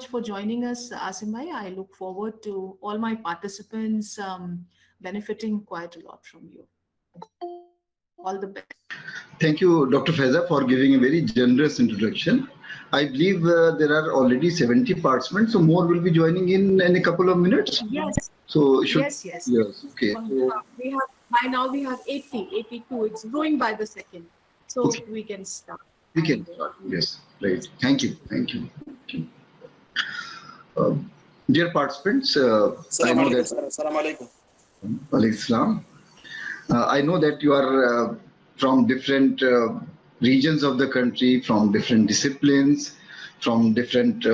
much for joining us, Asim bhai. I look forward to all my participants benefiting quite a lot from you. All the best. Thank you, Dr. Faiza, for giving a very generous introduction. I believe there are already 70 participants, so more will be joining in a couple of minutes. Yes, So should yes, yes. yes, okay. So We have by now we have 80, 82. It's growing by the second, so okay, we can start. we And can start. Yes, right. Thank you, thank you. Thank you. Uh, Dear participants, I Assalamu know alaikum, that sir. Assalamu alaikum. Alayhi Salam. I know that you are from different regions of the country, from different disciplines, from different,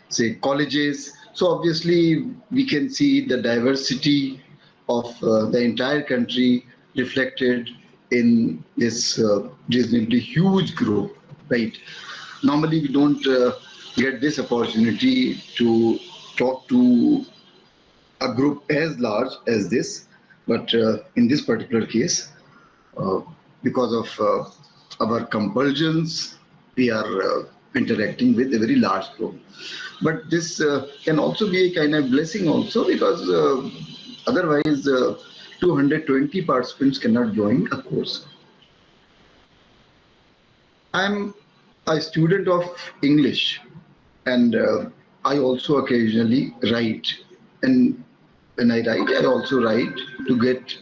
say, colleges. So obviously, we can see the diversity of the entire country reflected in this reasonably huge group, right? Normally, we don't get this opportunity to talk to a group as large as this, but in this particular case, uh, because of our compulsions, we are interacting with a very large group. But this can also be a kind of blessing also because otherwise 220 participants cannot join a course. I'm a student of English and I also occasionally write. And when I write, I also write to get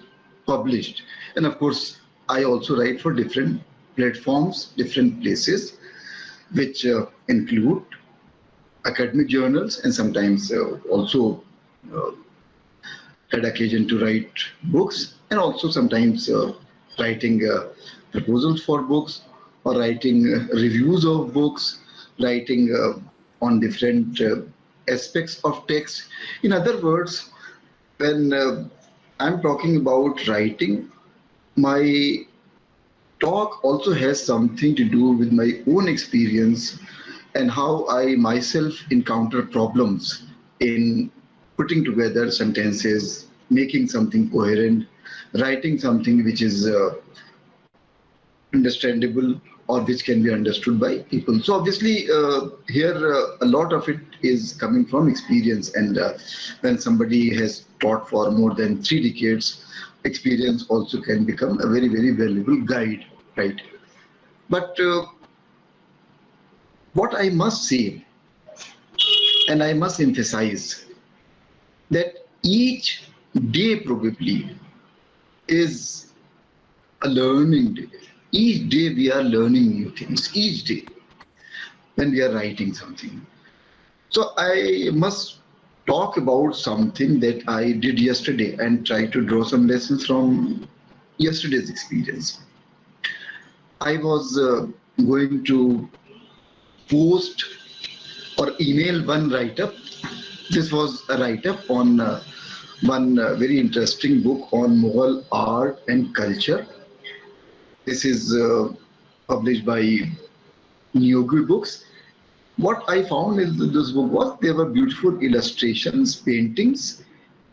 published. And of course, I also write for different platforms, different places, which include academic journals and sometimes also uh, had occasion to write books and also sometimes writing proposals for books or writing reviews of books, writing on different aspects of text. In other words, when I'm talking about writing, my talk also has something to do with my own experience and how I myself encounter problems in putting together sentences, making something coherent, writing something which is understandable or which can be understood by people. So obviously here a lot of it is coming from experience and when somebody has taught for more than 3 decades, experience also can become a very, very valuable guide, right? But what I must say and I must emphasize that each day probably is a learning day. Each day we are learning new things, each day when we are writing something. So I must talk about something that I did yesterday and try to draw some lessons from yesterday's experience. I was going to post or email one write up. This was a write up on one very interesting book on Mughal art and culture. This is published by Nyogu Books. What I found in this book was there were beautiful illustrations, paintings,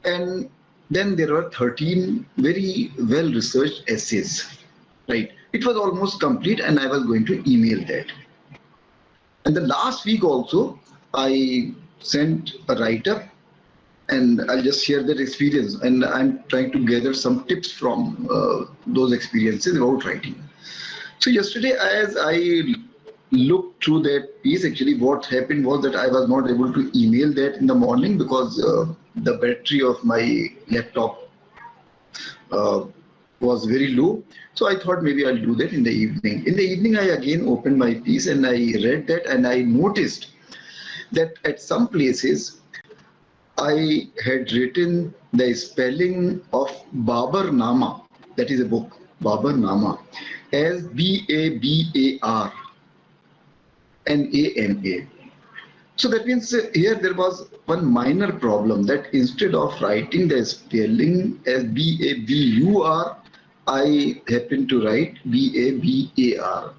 and then there were 13 very well researched essays. Right. It was almost complete, and I was going to email that. And the last week also, I sent a write up and I'll just share that experience. And I'm trying to gather some tips from those experiences about writing. So yesterday, as I looked through that piece, actually what happened was that I was not able to email that in the morning because the battery of my laptop uh, was very low. So I thought maybe I'll do that in the evening. In the evening, I again opened my piece and I read that and I noticed that at some places I had written the spelling of Babar Nama, that is a book, Babar Nama, as Babarnama. So that means here there was one minor problem that instead of writing the spelling as Babur, I happened to write Babar.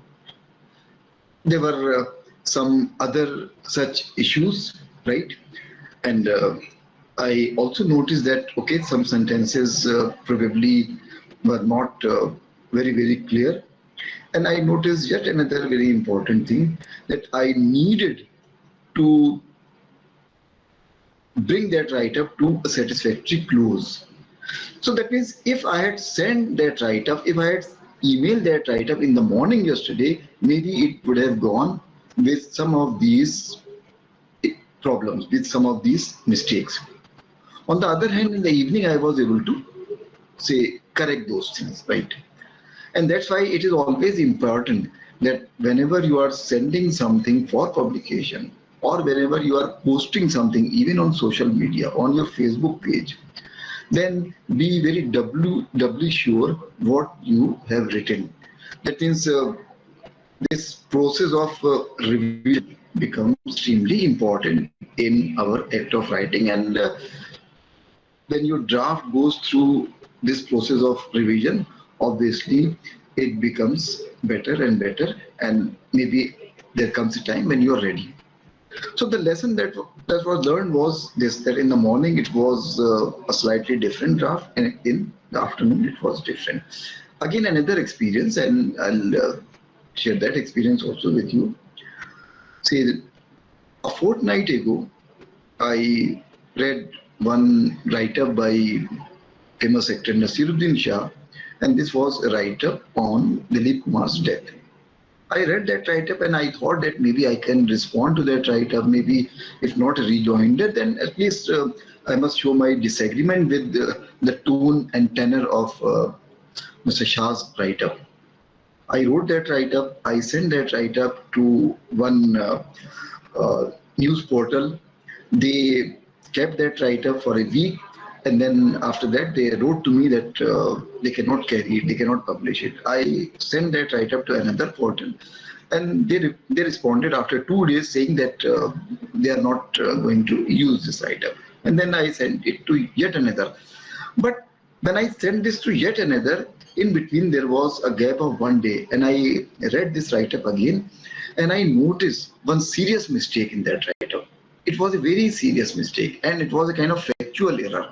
There were some other such issues, right? And I also noticed that, okay, some sentences probably were not very, very clear. And I noticed yet another very important thing that I needed to bring that write-up to a satisfactory close. So that means if I had sent that write-up, if I had emailed that write-up in the morning yesterday, maybe it would have gone with some of these problems, with some of these mistakes. On the other hand, in the evening, I was able to say correct those things, right? And that's why it is always important that whenever you are sending something for publication, or whenever you are posting something, even on social media, on your Facebook page, then be very doubly sure what you have written. That means this process of revision becomes extremely important in our act of writing. And when your draft goes through this process of revision, obviously it becomes better and better, and maybe there comes a time when you are ready. So the lesson that was learned was this: that in the morning it was a slightly different draft, and in the afternoon it was different. Again, another experience, and I'll share that experience also with you. See, a fortnight ago, I read one write-up by famous actor Nasiruddin Shah, and this was a write-up on Dilip Kumar's death. I read that write-up and I thought that maybe I can respond to that write-up, maybe if not a rejoinder, then at least I must show my disagreement with the tone and tenor of Mr. Shah's write-up. I wrote that write-up, I sent that write-up to one news portal. They kept that write-up for a week, and then after that they wrote to me that they cannot carry it, they cannot publish it. I sent that write-up to another portal, and they responded after 2 days saying that they are not going to use this write-up. And then I sent it to yet another. But when I sent this to yet another, in between there was a gap of 1 day, and I read this write-up again, and I noticed one serious mistake in that write-up. It was a very serious mistake, and it was a kind of factual error.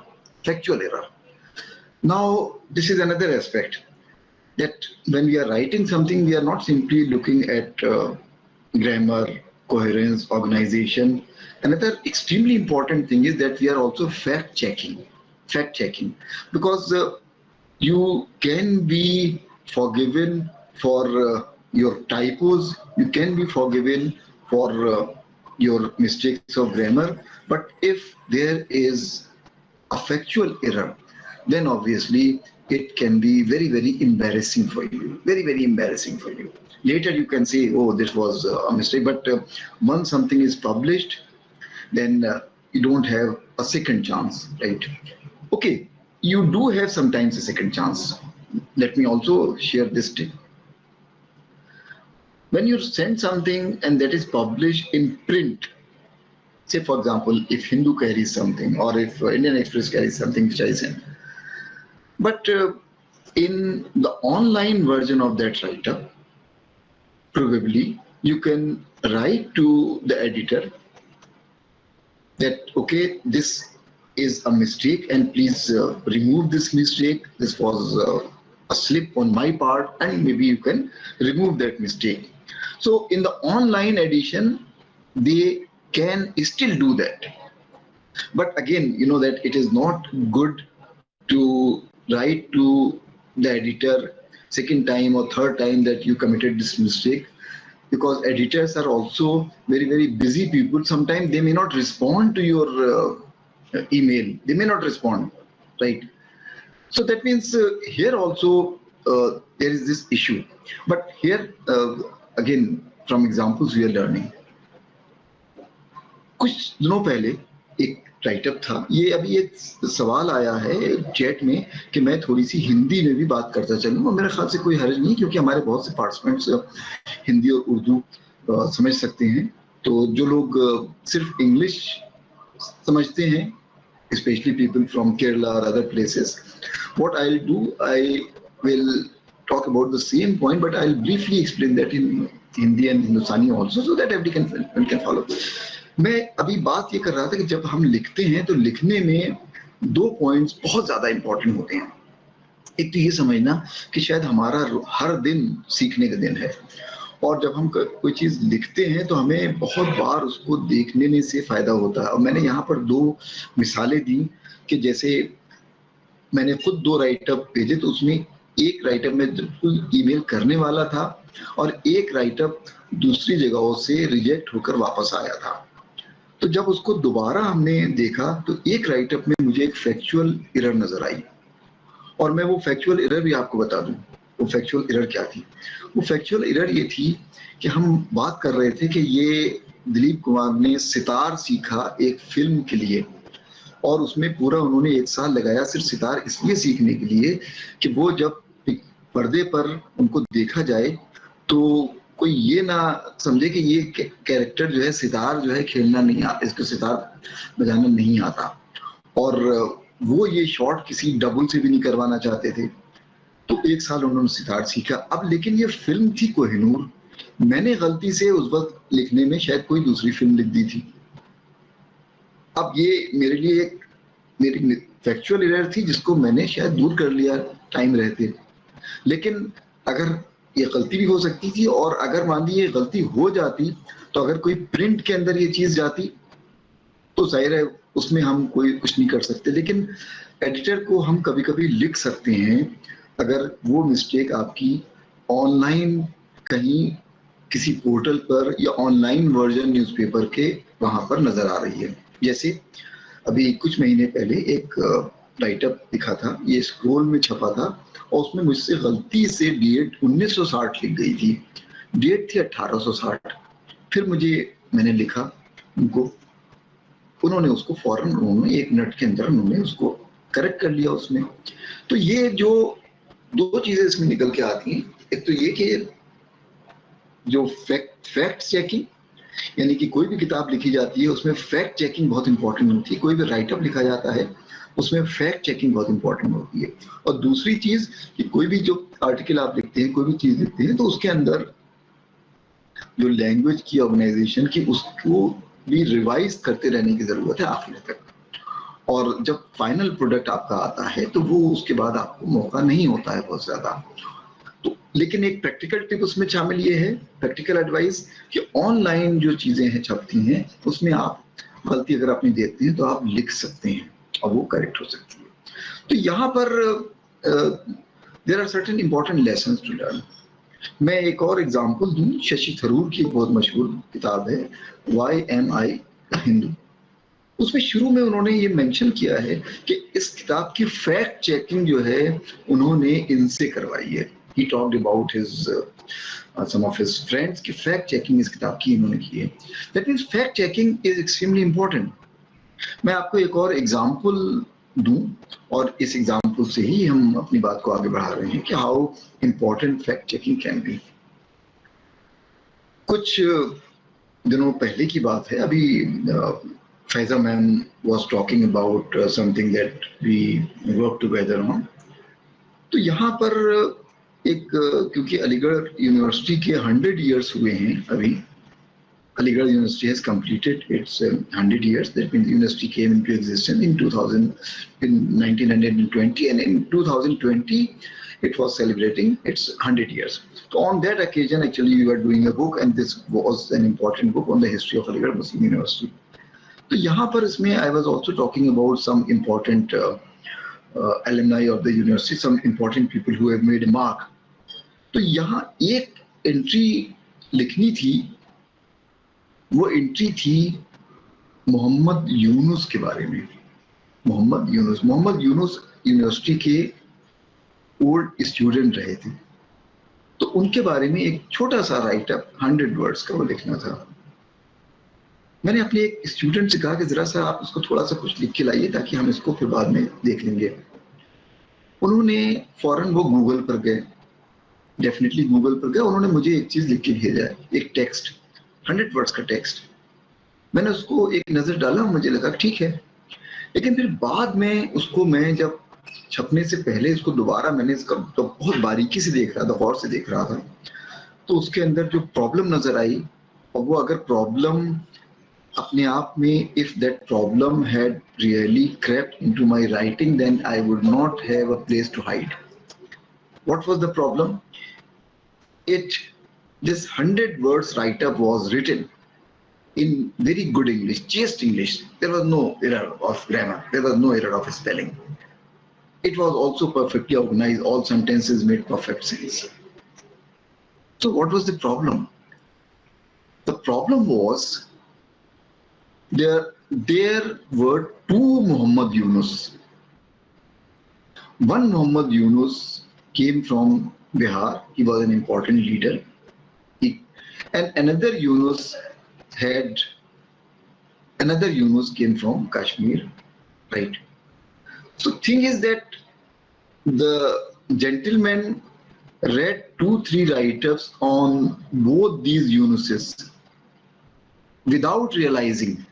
Now, this is another aspect, that when we are writing something, we are not simply looking at grammar, coherence, organization. Another extremely important thing is that we are also fact-checking, because you can be forgiven for your typos, you can be forgiven for your mistakes of grammar, but if there is a factual error, then obviously it can be very, very embarrassing for you. Very, very embarrassing for you. Later you can say, oh, this was a mistake, but once something is published, then you don't have a second chance, right? Okay, you do have sometimes a second chance. Let me also share this tip. When you send something and that is published in print, say for example, if Hindu carries something, or if Indian Express carries something which I send, but in the online version of that write-up, probably you can write to the editor that, okay, this is a mistake and please remove this mistake. This was a slip on my part, and maybe you can remove that mistake. So in the online edition, they can still do that. But again, you know that it is not good to write to the editor second time or third time that you committed this mistake, because editors are also very, very busy people. Sometimes they may not respond to your email. They may not respond, right? So that means here also there is this issue. But here again, from examples we are learning. कुछ दिनों पहले एक write up था, ये अभी एक सवाल आया है चैट में कि मैं थोड़ी सी हिंदी में भी बात करता चलूँ, मेरे ख्याल से कोई हर्ज नहीं, क्योंकि हमारे बहुत से पार्टिसिपेंट्स हिंदी और उर्दू समझ सकते हैं। तो जो लोग सिर्फ इंग्लिश समझते हैं, especially people from Kerala or other places, what I'll do, I will talk about the same point, but I'll briefly explain that in Hindi and Hindustani also, so that everyone can follow. मैं अभी बात ये कर रहा था कि जब हम लिखते हैं तो लिखने में 2 पॉइंट्स बहुत ज्यादा इंपॉर्टेंट होते हैं। एक तो ये समझना कि शायद हमारा हर दिन सीखने का दिन है, और जब हम कोई चीज लिखते हैं तो हमें बहुत बार उसको देखने से फायदा होता है। और मैंने यहाँ पर 2 मिसालें दी कि जैसे मैंने खुद 2 राइटअप भेजे, तो उसमें एक राइटअप में बिल्कुल ईमेल करने वाला था और एक राइटअप दूसरी जगहों से रिजेक्ट होकर वापस आया था। तो जब उसको दोबारा हमने देखा तो एक राइटअप में मुझे एक फैक्चुअल एरर नजर आई, और मैं वो फैक्चुअल एरर भी आपको बता दूं। वो फैक्चुअल एरर क्या थी? वो फैक्चुअल एरर ये थी कि हम बात कर रहे थे कि ये दिलीप कुमार ने सितार सीखा एक फिल्म के लिए, और उसमें पूरा उन्होंने 1 साल लगाया सिर्फ सितार इसलिए सीखने के लिए कि वो जब पर्दे पर उनको देखा जाए तो कोई ये ना समझे कि ये कैरेक्टर जो है सितार जो है खेलना नहीं आता, इसको सितार बजाना नहीं आता। और वो ये शॉट किसी डबल से भी नहीं करवाना चाहते थे। तो 1 साल उन्होंने सितार सीखा। अब लेकिन ये फिल्म थी कोहिनूर, मैंने गलती से उस वक्त लिखने में शायद कोई दूसरी फिल्म लिख दी थी। अब ये मेरे लिए एक मेरी फैक्चुअल एरर थी जिसको मैंने शायद दूर कर लिया टाइम रहते। लेकिन अगर ये गलती भी हो सकती थी, और अगर मान ली ये गलती हो जाती तो अगर कोई प्रिंट के अंदर ये चीज जाती तो जाहिर है उसमें हम कोई कुछ नहीं कर सकते। लेकिन एडिटर को हम कभी कभी लिख सकते हैं अगर वो मिस्टेक आपकी ऑनलाइन कहीं किसी पोर्टल पर या ऑनलाइन वर्जन न्यूज़पेपर के वहां पर नजर आ रही है। जैसे अभी कुछ महीने पहले एक राइटअप लिखा था, ये स्क्रोल में छपा था, और उसमें मुझसे गलती से डेट 1960 लिख गई थी, डेट थी 1860। फिर मैंने लिखा उनको, उन्होंने उसको फौरन उन्होंने 1 मिनट के अंदर उन्होंने उसको करेक्ट कर लिया उसमें। तो ये जो 2 चीजें इसमें निकल के आती हैं, एक तो ये कि जो फैक्ट चेकिंग, यानी कि कोई भी किताब लिखी जाती है उसमें फैक्ट चेकिंग बहुत इंपॉर्टेंट होती है। कोई भी राइटअप लिखा जाता है उसमें फैक्ट चेकिंग बहुत इंपॉर्टेंट होती है। और दूसरी चीज कि कोई भी जो आर्टिकल आप लिखते हैं, कोई भी चीज लिखते हैं, तो उसके अंदर जो लैंग्वेज की ऑर्गेनाइजेशन की उसको भी रिवाइज करते रहने की जरूरत है आखिर तक। और जब फाइनल प्रोडक्ट आपका आता है तो वो उसके बाद आपको मौका नहीं होता है बहुत ज्यादा। तो लेकिन एक प्रैक्टिकल टिप उसमें शामिल ये है, प्रैक्टिकल एडवाइस, कि ऑनलाइन जो चीजें हैं छपती हैं उसमें आप गलती अगर अपनी देते हैं तो आप लिख सकते हैं और वो करेक्ट हो सकती है। तो यहाँ पर there are certain important lessons to learn. मैं एक और एग्जांपल दूं, शशि थरूर की एक बहुत मशहूर किताब है वाई एम आई हिंदू। उसमें शुरू में उन्होंने ये मेंशन किया है कि इस किताब की फैक्ट चेकिंग जो है उन्होंने इनसे करवाई है। He talked about his some of his friends की फैक्ट चेकिंग इस किताब की इन्होंने की है। That means fact checking is extremely important. मैं आपको एक और एग्जांपल दूं, और इस एग्जांपल से ही हम अपनी बात को आगे बढ़ा रहे हैं कि how important fact checking can be. कुछ दिनों पहले की बात है, अभी Faiza ma'am was talking about something that we work together on। तो यहाँ पर एक क्योंकि अलीगढ़ यूनिवर्सिटी के 100 years हुए हैं अभी, Aligarh University has completed its 100 years. That means the university came into existence in 1920, and in 2020 it was celebrating its 100 years. So on that occasion, actually, we were doing a book, and this was an important book on the history of Aligarh Muslim University. So यहाँ पर इसमें I was also talking about some important alumni of the university, some important people who have made a mark. तो यहाँ एक entry लिखनी थी, वो entry थी मोहम्मद यूनुस के बारे में। मोहम्मद यूनुस यूनिवर्सिटी के ओल्ड स्टूडेंट रहे थे, तो उनके बारे में एक छोटा सा राइटअप 100 वर्ड्स का वो लिखना था। मैंने अपने एक स्टूडेंट से कहा कि जरा सा आप इसको थोड़ा सा कुछ लिख के लाइए ताकि हम इसको फिर बाद में देख लेंगे। उन्होंने फौरन वो गूगल पर गए, डेफिनेटली गूगल पर गए, उन्होंने मुझे एक चीज लिख के भेजा, एक टेक्स्ट, 100 वर्ड्स का टेक्स्ट। मैंने उसको एक नजर डाला, मुझे लगा ठीक है। लेकिन फिर बाद में उसको मैं जब छपने से पहले उसको दोबारा मैंने इसका तो बहुत बारीकी से देख रहा था, गौर से देख रहा था, तो उसके अंदर जो प्रॉब्लम नजर आई, और वो अगर प्रॉब्लम अपने आप में, if that problem had really crept into my writing, then I would not have a place to hide. What was the problem? It this 100 words write-up was written in very good English, chaste English. There was no error of grammar. There was no error of spelling. It was also perfectly organized. All sentences made perfect sense. So what was the problem? The problem was there were two Muhammad Yunus. One Muhammad Yunus came from Bihar. He was an important leader. And another Yunus came from Kashmir, right? So thing is that the gentleman read 2-3 write-ups on both these Yunuses without realizing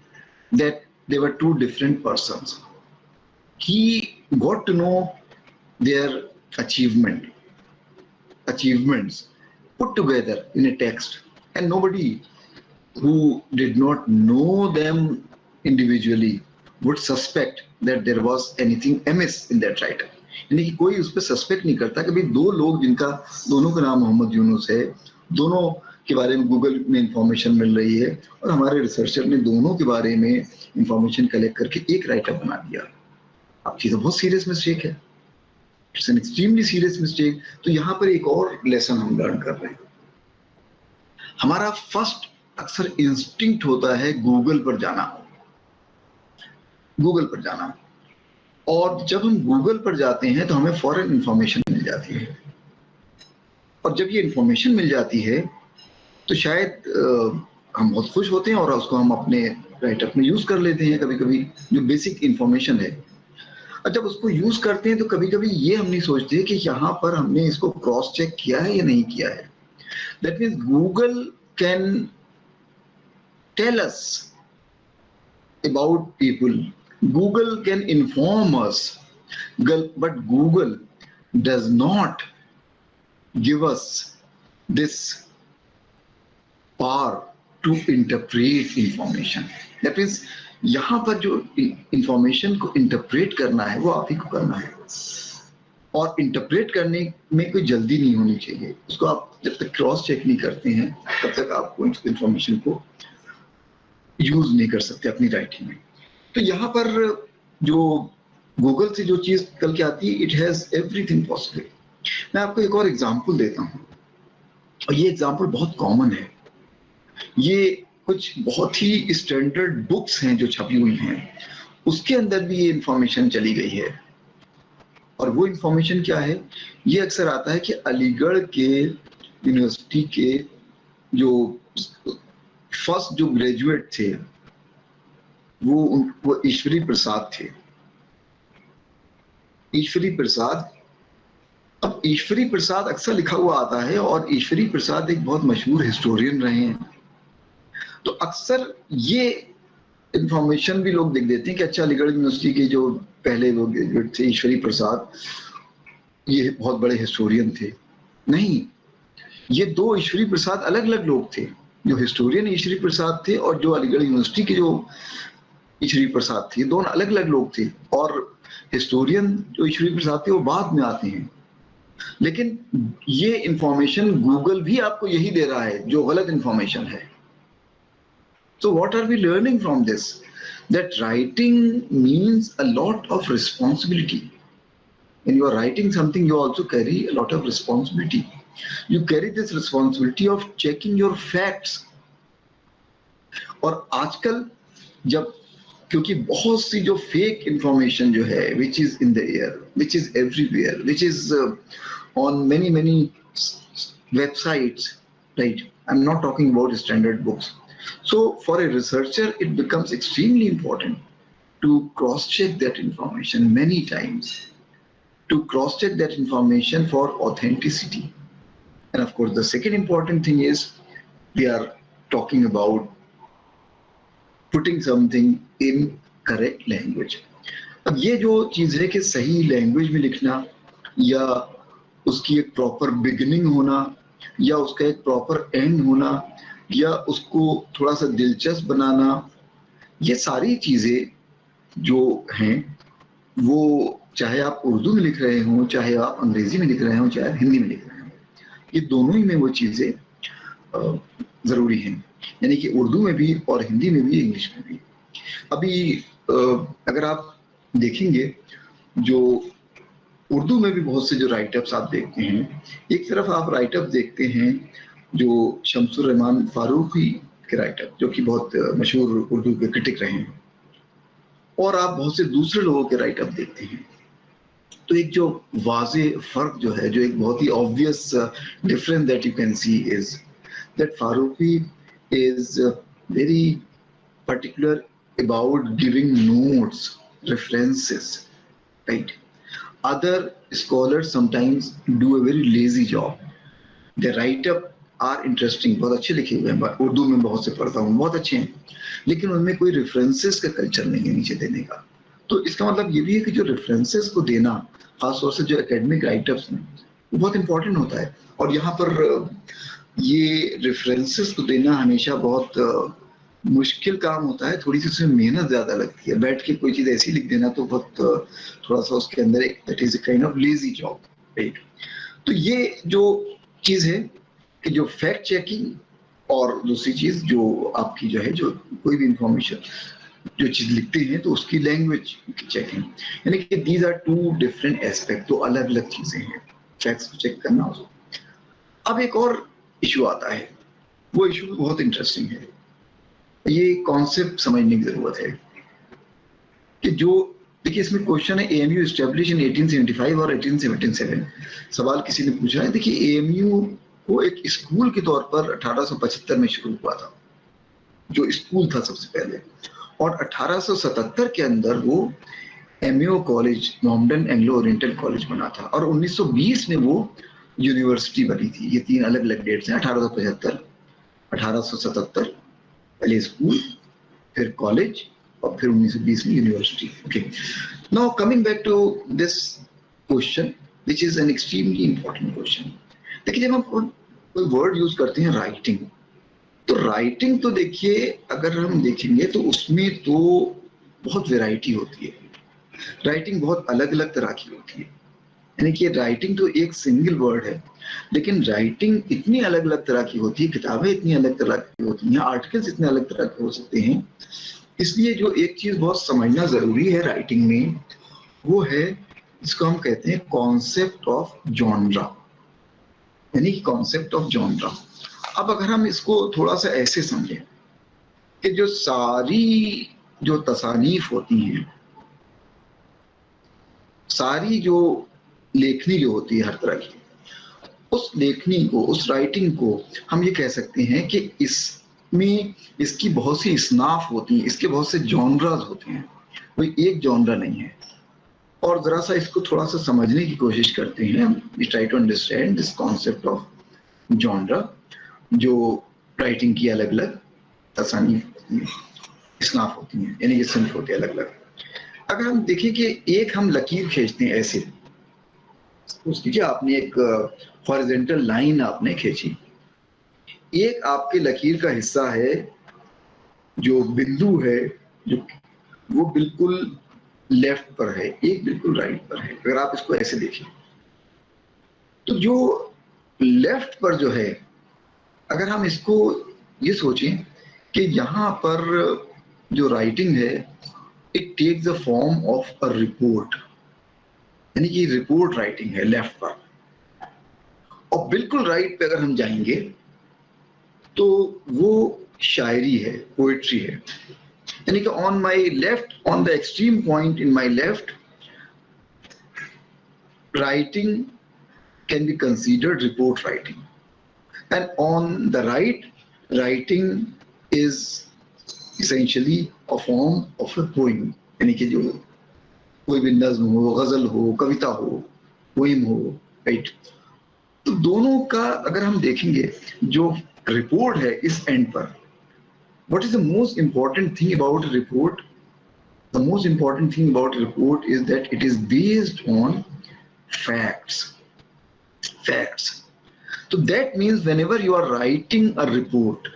that they were two different persons. He got to know their achievements put together in a text, and nobody who did not know them individually would suspect that there was anything amiss in that write-up. यानी कि कोई उस पर suspect नहीं करता कि भाई दो लोग जिनका दोनों का नाम मोहम्मद यूनुस है, दोनों के बारे में गूगल में इंफॉर्मेशन मिल रही है और हमारे रिसर्चर ने दोनों के बारे में इंफॉर्मेशन कलेक्ट करके एक राइटअप बना दिया। अब ये तो बहुत सीरियस मिस्टेक है, it's an extremely serious mistake. तो यहाँ पर एक और लेसन हम लर्न कर रहे हैं। हमारा फर्स्ट अक्सर इंस्टिंक्ट होता है गूगल पर जाना, और जब हम गूगल पर जाते हैं तो हमें फौरन इंफॉर्मेशन मिल जाती है, और जब ये इंफॉर्मेशन मिल जाती है तो शायद हम बहुत खुश होते हैं और उसको हम अपने राइटअप में यूज कर लेते हैं कभी कभी, जो बेसिक इंफॉर्मेशन है। और जब उसको यूज करते हैं तो कभी कभी ये हम नहीं सोचते कि यहाँ पर हमने इसको क्रॉस चेक किया है या नहीं किया है। That means Google can tell us about people, Google can inform us, but Google does not give us this power to interpret information. That means यहाँ पर जो इंफॉर्मेशन को इंटरप्रेट करना है वो आप ही को करना है, और इंटरप्रेट करने में कोई जल्दी नहीं होनी चाहिए। उसको आप जब तक क्रॉस चेक नहीं करते हैं तब तक आपको इंफॉर्मेशन को यूज नहीं कर सकते अपनी राइटिंग में। तो यहाँ पर जो गूगल से जो चीज कल के आती है, इट हैज एवरीथिंग पॉसिबल। मैं आपको एक और एग्जांपल देता हूँ, और ये एग्जांपल बहुत कॉमन है। ये कुछ बहुत ही स्टैंडर्ड बुक्स हैं जो छपी हुई हैं, उसके अंदर भी ये इंफॉर्मेशन चली गई है। और वो इंफॉर्मेशन क्या है? ये अक्सर आता है कि अलीगढ़ के यूनिवर्सिटी के जो फर्स्ट जो ग्रेजुएट थे वो ईश्वरी प्रसाद थे। ईश्वरी प्रसाद, अब ईश्वरी प्रसाद अक्सर लिखा हुआ आता है, और ईश्वरी प्रसाद एक बहुत मशहूर हिस्टोरियन रहे हैं। तो अक्सर ये इंफॉर्मेशन भी लोग देख देते हैं कि अच्छा अलीगढ़ यूनिवर्सिटी के जो पहले वो ग्रेजुएट थे ईश्वरी प्रसाद, ये बहुत बड़े हिस्टोरियन थे। नहीं, ये दो ईश्वरी प्रसाद अलग अलग लोग थे। जो हिस्टोरियन ईश्वरी प्रसाद थे और जो अलीगढ़ यूनिवर्सिटी के जो ईश्वरी प्रसाद थे, दोनों अलग अलग लोग थे। और हिस्टोरियन जो ईश्वरी प्रसाद थे वो बाद में आते हैं, लेकिन ये इंफॉर्मेशन गूगल भी आपको यही दे रहा है जो गलत इंफॉर्मेशन है। So what are we learning from this? That writing means a lot of responsibility. When you are writing something, you also carry a lot of responsibility. You carry this responsibility of checking your facts. और आजकल जब, क्योंकि बहुत सी जो fake information जो है, which is in the air, which is everywhere, which is on many websites, right? I'm not talking about standard books. So for a researcher, it becomes extremely important to cross-check that information many times, to cross-check that information for authenticity. And of course, the second important thing is we are talking about putting something in correct language. अब ये जो चीज है कि सही language में लिखना, या उसकी एक प्रॉपर बिगिनिंग होना, या उसका एक प्रॉपर एंड होना, या उसको थोड़ा सा दिलचस्प बनाना, ये सारी चीजें जो हैं वो चाहे आप उर्दू में लिख रहे हों, चाहे आप अंग्रेजी में लिख रहे हों, चाहे आप हिंदी में लिख रहे हों, ये दोनों ही में वो चीजें जरूरी हैं, यानी कि उर्दू में भी और हिंदी में भी, इंग्लिश में भी। अभी अगर आप देखेंगे, जो उर्दू में भी बहुत से जो राइटअप्स आप देखते हैं, एक तरफ आप राइटअप देखते हैं जो शमसुर रहमान फारूकी के राइटअप, जो कि बहुत मशहूर उर्दू के क्रिटिक रहे हैं, और आप बहुत से दूसरे लोगों के राइटअप देखते हैं। तो एक जो वाजे फर्क जो है, जो एक बहुत ही obvious difference that you can see is that Farooqui is very particular about giving notes, references, right? Other scholars sometimes do a very lazy job. They write up are interesting, बहुत अच्छे लिखे हुए हैं, उर्दू में बहुत से पढ़ता हूँ, बहुत अच्छे हैं, लेकिन उनमें कोई रेफरेंसेस का कल्चर नहीं है नीचे देने का। तो इसका मतलब ये भी है कि जो रेफरेंसेस को देना, खासतौर से जो एकेडमिक राइटअप्स में, वो बहुत इंपॉर्टेंट होता है। और यहाँ पर ये रेफरेंसेस को देना हमेशा बहुत मुश्किल काम होता है, थोड़ी सी उसमें मेहनत ज्यादा लगती है। बैठ के कोई चीज ऐसी लिख देना तो बहुत थोड़ा सा उसके अंदर एक that is a kind of lazy job, right? तो ये जो चीज है कि जो फैक्ट चेकिंग, और दूसरी चीज जो आपकी जो है, जो कोई भी इंफॉर्मेशन जो चीज लिखते हैं तो उसकी लैंग्वेज चेकिंग, यानी कि these are two different aspect, तो अलग अलग चीजें हैं फैक्ट्स को चेक करना। अब एक और इशू आता है, वो इशू बहुत इंटरेस्टिंग है। ये कॉन्सेप्ट समझने की जरूरत है कि जो, देखिए इसमें क्वेश्चन है एएमयू एस्टैब्लिश इन 1875 और 1877। सवाल किसी ने पूछा है, देखिए एएमयू को एक स्कूल के तौर पर 1875 में शुरू हुआ था, जो स्कूल था सबसे पहले, और 1877 के अंदर वो MU college, Mohammedan Anglo oriental college बना था, और 1920 में वो यूनिवर्सिटी बनी थी। ये तीन अलग अलग डेट्स हैं, 1875, 1877 पहले स्कूल, फिर कॉलेज, और फिर 1920 में university. Okay, now coming back to this question which is an extremely important question. देखिए जब हम कोई वर्ड यूज करते हैं राइटिंग, तो राइटिंग तो देखिए अगर हम देखेंगे तो उसमें तो बहुत वैरायटी होती है, राइटिंग बहुत अलग अलग तरह की होती है। यानी कि राइटिंग तो एक सिंगल वर्ड है, लेकिन राइटिंग इतनी अलग अलग तरह की होती है, किताबें इतनी अलग तरह की होती हैं, आर्टिकल्स इतने अलग तरह के हो सकते हैं। इसलिए जो एक चीज बहुत समझना जरूरी है राइटिंग में, वो है जिसको हम कहते हैं कॉन्सेप्ट ऑफ जॉनरा, यानी कि कॉन्सेप्ट ऑफ जॉनरा। अब अगर हम इसको थोड़ा सा ऐसे समझें कि जो सारी जो तसानीफ होती हैं, सारी जो लेखनी जो होती है हर तरह की, उस लेखनी को, उस राइटिंग को हम ये कह सकते हैं कि इसमें इसकी बहुत सी इसनाफ होती हैं, इसके बहुत से जॉनराज होते हैं, कोई एक जॉनरा नहीं है। और जरा सा इसको थोड़ा सा समझने की कोशिश करते हैं, we try to understand this concept of genre, जो राइटिंग की अलग अलग तसानीफ इसनाफ होती हैं, यानी कि सिंफ होते हैं अलग अलग। अगर हम देखें कि एक हम लकीर खींचते हैं ऐसे, उसकी आपने एक हॉरिजॉन्टल लाइन आपने खींची, एक आपके लकीर का हिस्सा है जो बिंदु है, जो वो बिल्कुल लेफ्ट पर है, एक बिल्कुल राइट पर है। अगर आप इसको ऐसे देखें तो जो लेफ्ट पर जो है, अगर हम इसको ये सोचें कि यहाँ पर जो राइटिंग है, it takes the form of a report, यानी कि रिपोर्ट राइटिंग है लेफ्ट पर। और बिल्कुल राइट पे अगर हम जाएंगे तो वो शायरी है, पोएट्री है। यानी कि on my left, on the extreme point in my left, writing can be considered report writing, and on the right, writing is essentially a form of a poem, यानी कि जो कोई भी नज्म हो, गजल हो, कविता हो, पोएम हो, राइट? तो दोनों का अगर हम देखेंगे, जो रिपोर्ट है इस एंड पर, what is the most important thing about a report? The most important thing about a report is that it is based on facts. So that means whenever you are writing a report,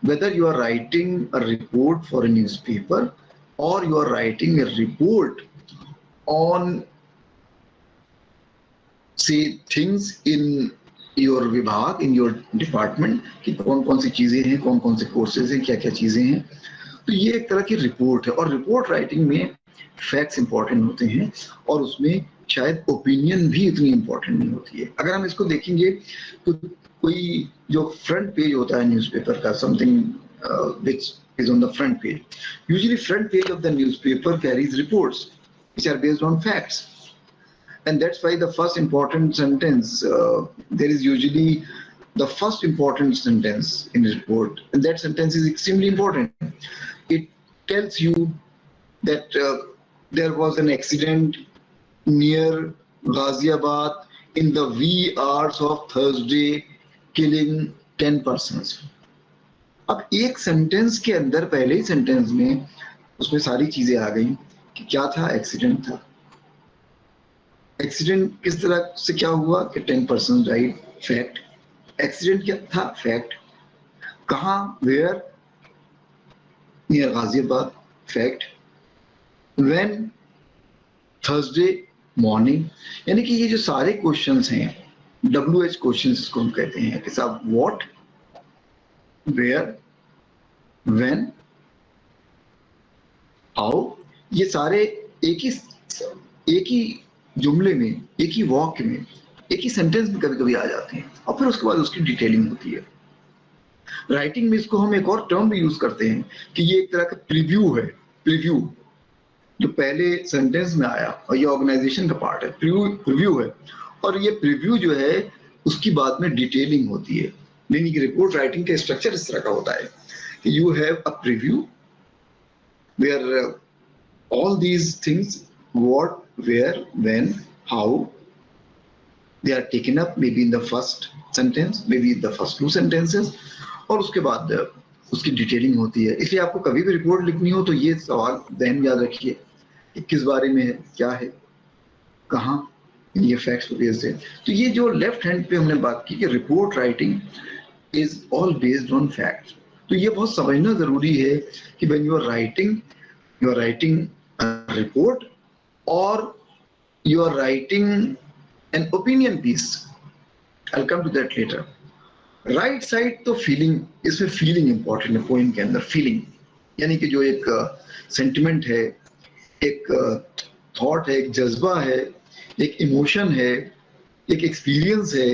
whether you are writing a report for a newspaper or you are writing a report on, say, things in your विभाग, in your department, कि कौन कौन सी चीजें हैं, कौन कौन से courses हैं, क्या क्या चीजें हैं। तो ये एक तरह की रिपोर्ट है, और रिपोर्ट राइटिंग में फैक्ट्स इंपॉर्टेंट होते हैं, और उसमें शायद ओपिनियन भी इतनी इंपॉर्टेंट नहीं होती है। अगर हम इसको देखेंगे तो कोई जो फ्रंट पेज होता है न्यूज़पेपर का, something which is on the front page. Usually front page of the newspaper carries reports which are based on facts. And that's why the first important sentence, there is usually the first important sentence in a report, and that sentence is extremely important. It tells you that there was an accident near Ghaziabad in the wee hours of Thursday, killing 10 persons. अब एक sentence के अंदर, पहले ही sentence में उसमें सारी चीजें आ गई कि क्या था, एक्सीडेंट था। एक्सीडेंट किस तरह से क्या हुआ कि 10% डाइड, फैक्ट। एक्सीडेंट क्या था, फैक्ट। कहाँ, where, near Ghaziabad, fact. When, Thursday morning. यानी कि ये जो सारे क्वेश्चंस हैं, WH क्वेश्चंस इसको हम कहते हैं कि साहब व्हाट, वेयर, व्हेन, हाउ, ये सारे एक ही जुमले में, एक ही वाक्य में, एक ही सेंटेंस में कभी कभी आ जाते हैं, और फिर उसके बाद उसकी डिटेलिंग होती है। राइटिंग में इसको हम एक और टर्म भी यूज करते हैं कि ये एक तरह का प्रीव्यू है। प्रीव्यू जो पहले सेंटेंस में आया, और ये ऑर्गेनाइजेशन का पार्ट है, प्रीव्यू है, और ये प्रीव्यू जो है उसकी बाद में डिटेलिंग होती है। यानी कि रिपोर्ट राइटिंग का स्ट्रक्चर इस तरह का होता है कि you have a preview where all these things, what, where, when, how, they are taken up maybe in the first sentence, maybe in the first two sentences, और उसके बाद उसकी डिटेलिंग होती है। इसलिए आपको कभी भी रिपोर्ट लिखनी हो तो ये सवाल ध्यान याद रखिए कि किस बारे में है, क्या है, कहाँ, ये फैक्ट्स को बेस्ड है। तो ये जो लेफ्ट हैंड पे हमने बात की कि report writing is all based on facts, तो ये बहुत समझना जरूरी है कि when you are writing a report or you are writing an opinion piece. I'll come to that later. Right side तो फीलिंग, इसमें फीलिंग इंपॉर्टेंट है। पोइम के अंदर फीलिंग यानी कि जो एक सेंटिमेंट है, एक थॉट है, एक जज्बा है, एक इमोशन है, एक एक्सपीरियंस है,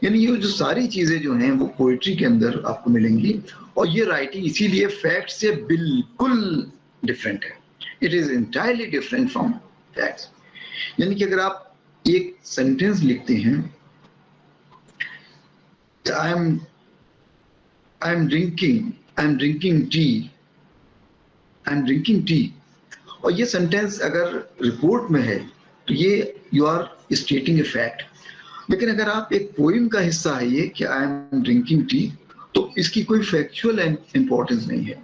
यानी ये जो सारी चीजें जो हैं वो पोइट्री के अंदर आपको मिलेंगी। और ये राइटिंग इसीलिए फैक्ट से बिल्कुल डिफरेंट है। It is entirely different from facts. यानी कि अगर आप एक सेंटेंस लिखते हैं, आई एम ड्रिंकिंग टी, और ये सेंटेंस अगर रिपोर्ट में है तो ये you are stating a fact. लेकिन अगर आप एक पोइम का हिस्सा है ये कि आई एम ड्रिंकिंग टी, तो इसकी कोई फैक्चुअल इंपॉर्टेंस नहीं है।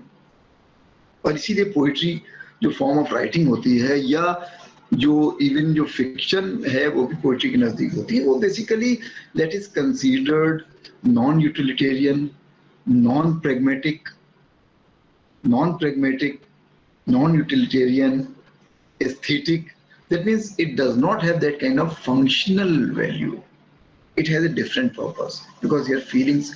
और इसीलिए पोइट्री जो फॉर्म ऑफ राइटिंग होती है, या जो इवन जो फिक्शन है वो भी पोइट्री के नजदीक होती है। वो basically that is considered non utilitarian, non pragmatic, non-utilitarian, aesthetic. That means it does not have that kind of functional value. It has a different purpose because your feelings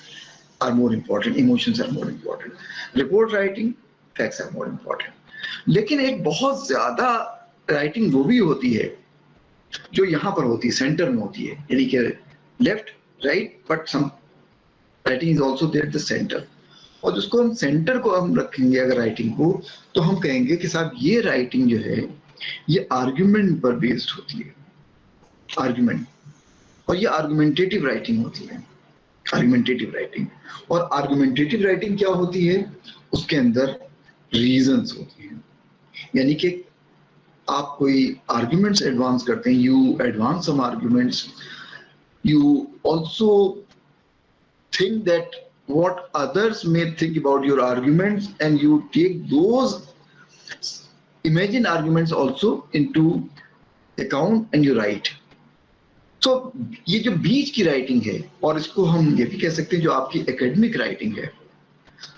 are more important, emotions are more important. Report writing, facts are more important. लेकिन एक बहुत ज्यादा writing वो भी होती है जो यहाँ पर होती है, सेंटर में होती है, यानी कि left right, but some writing is also there at the centre. और जिसको हम सेंटर को हम रखेंगे अगर राइटिंग को, तो हम कहेंगे कि साहब ये राइटिंग जो है ये आर्ग्यूमेंट पर बेस्ड होती है, आर्ग्यूमेंट, और ये आर्गुमेंटेटिव राइटिंग होती है, आर्गुमेंटेटिव राइटिंग। और आर्गुमेंटेटिव राइटिंग क्या होती है, उसके अंदर रीजंस होती हैं, यानी कि आप कोई आर्ग्यूमेंट्स एडवांस करते हैं, you advance some arguments, you also think that what others may think about your arguments and you take those imagined arguments also into account and you write. So ये जो बीच की राइटिंग है, और इसको हम ये भी कह सकते हैं जो आपकी एकेडमिक राइटिंग है,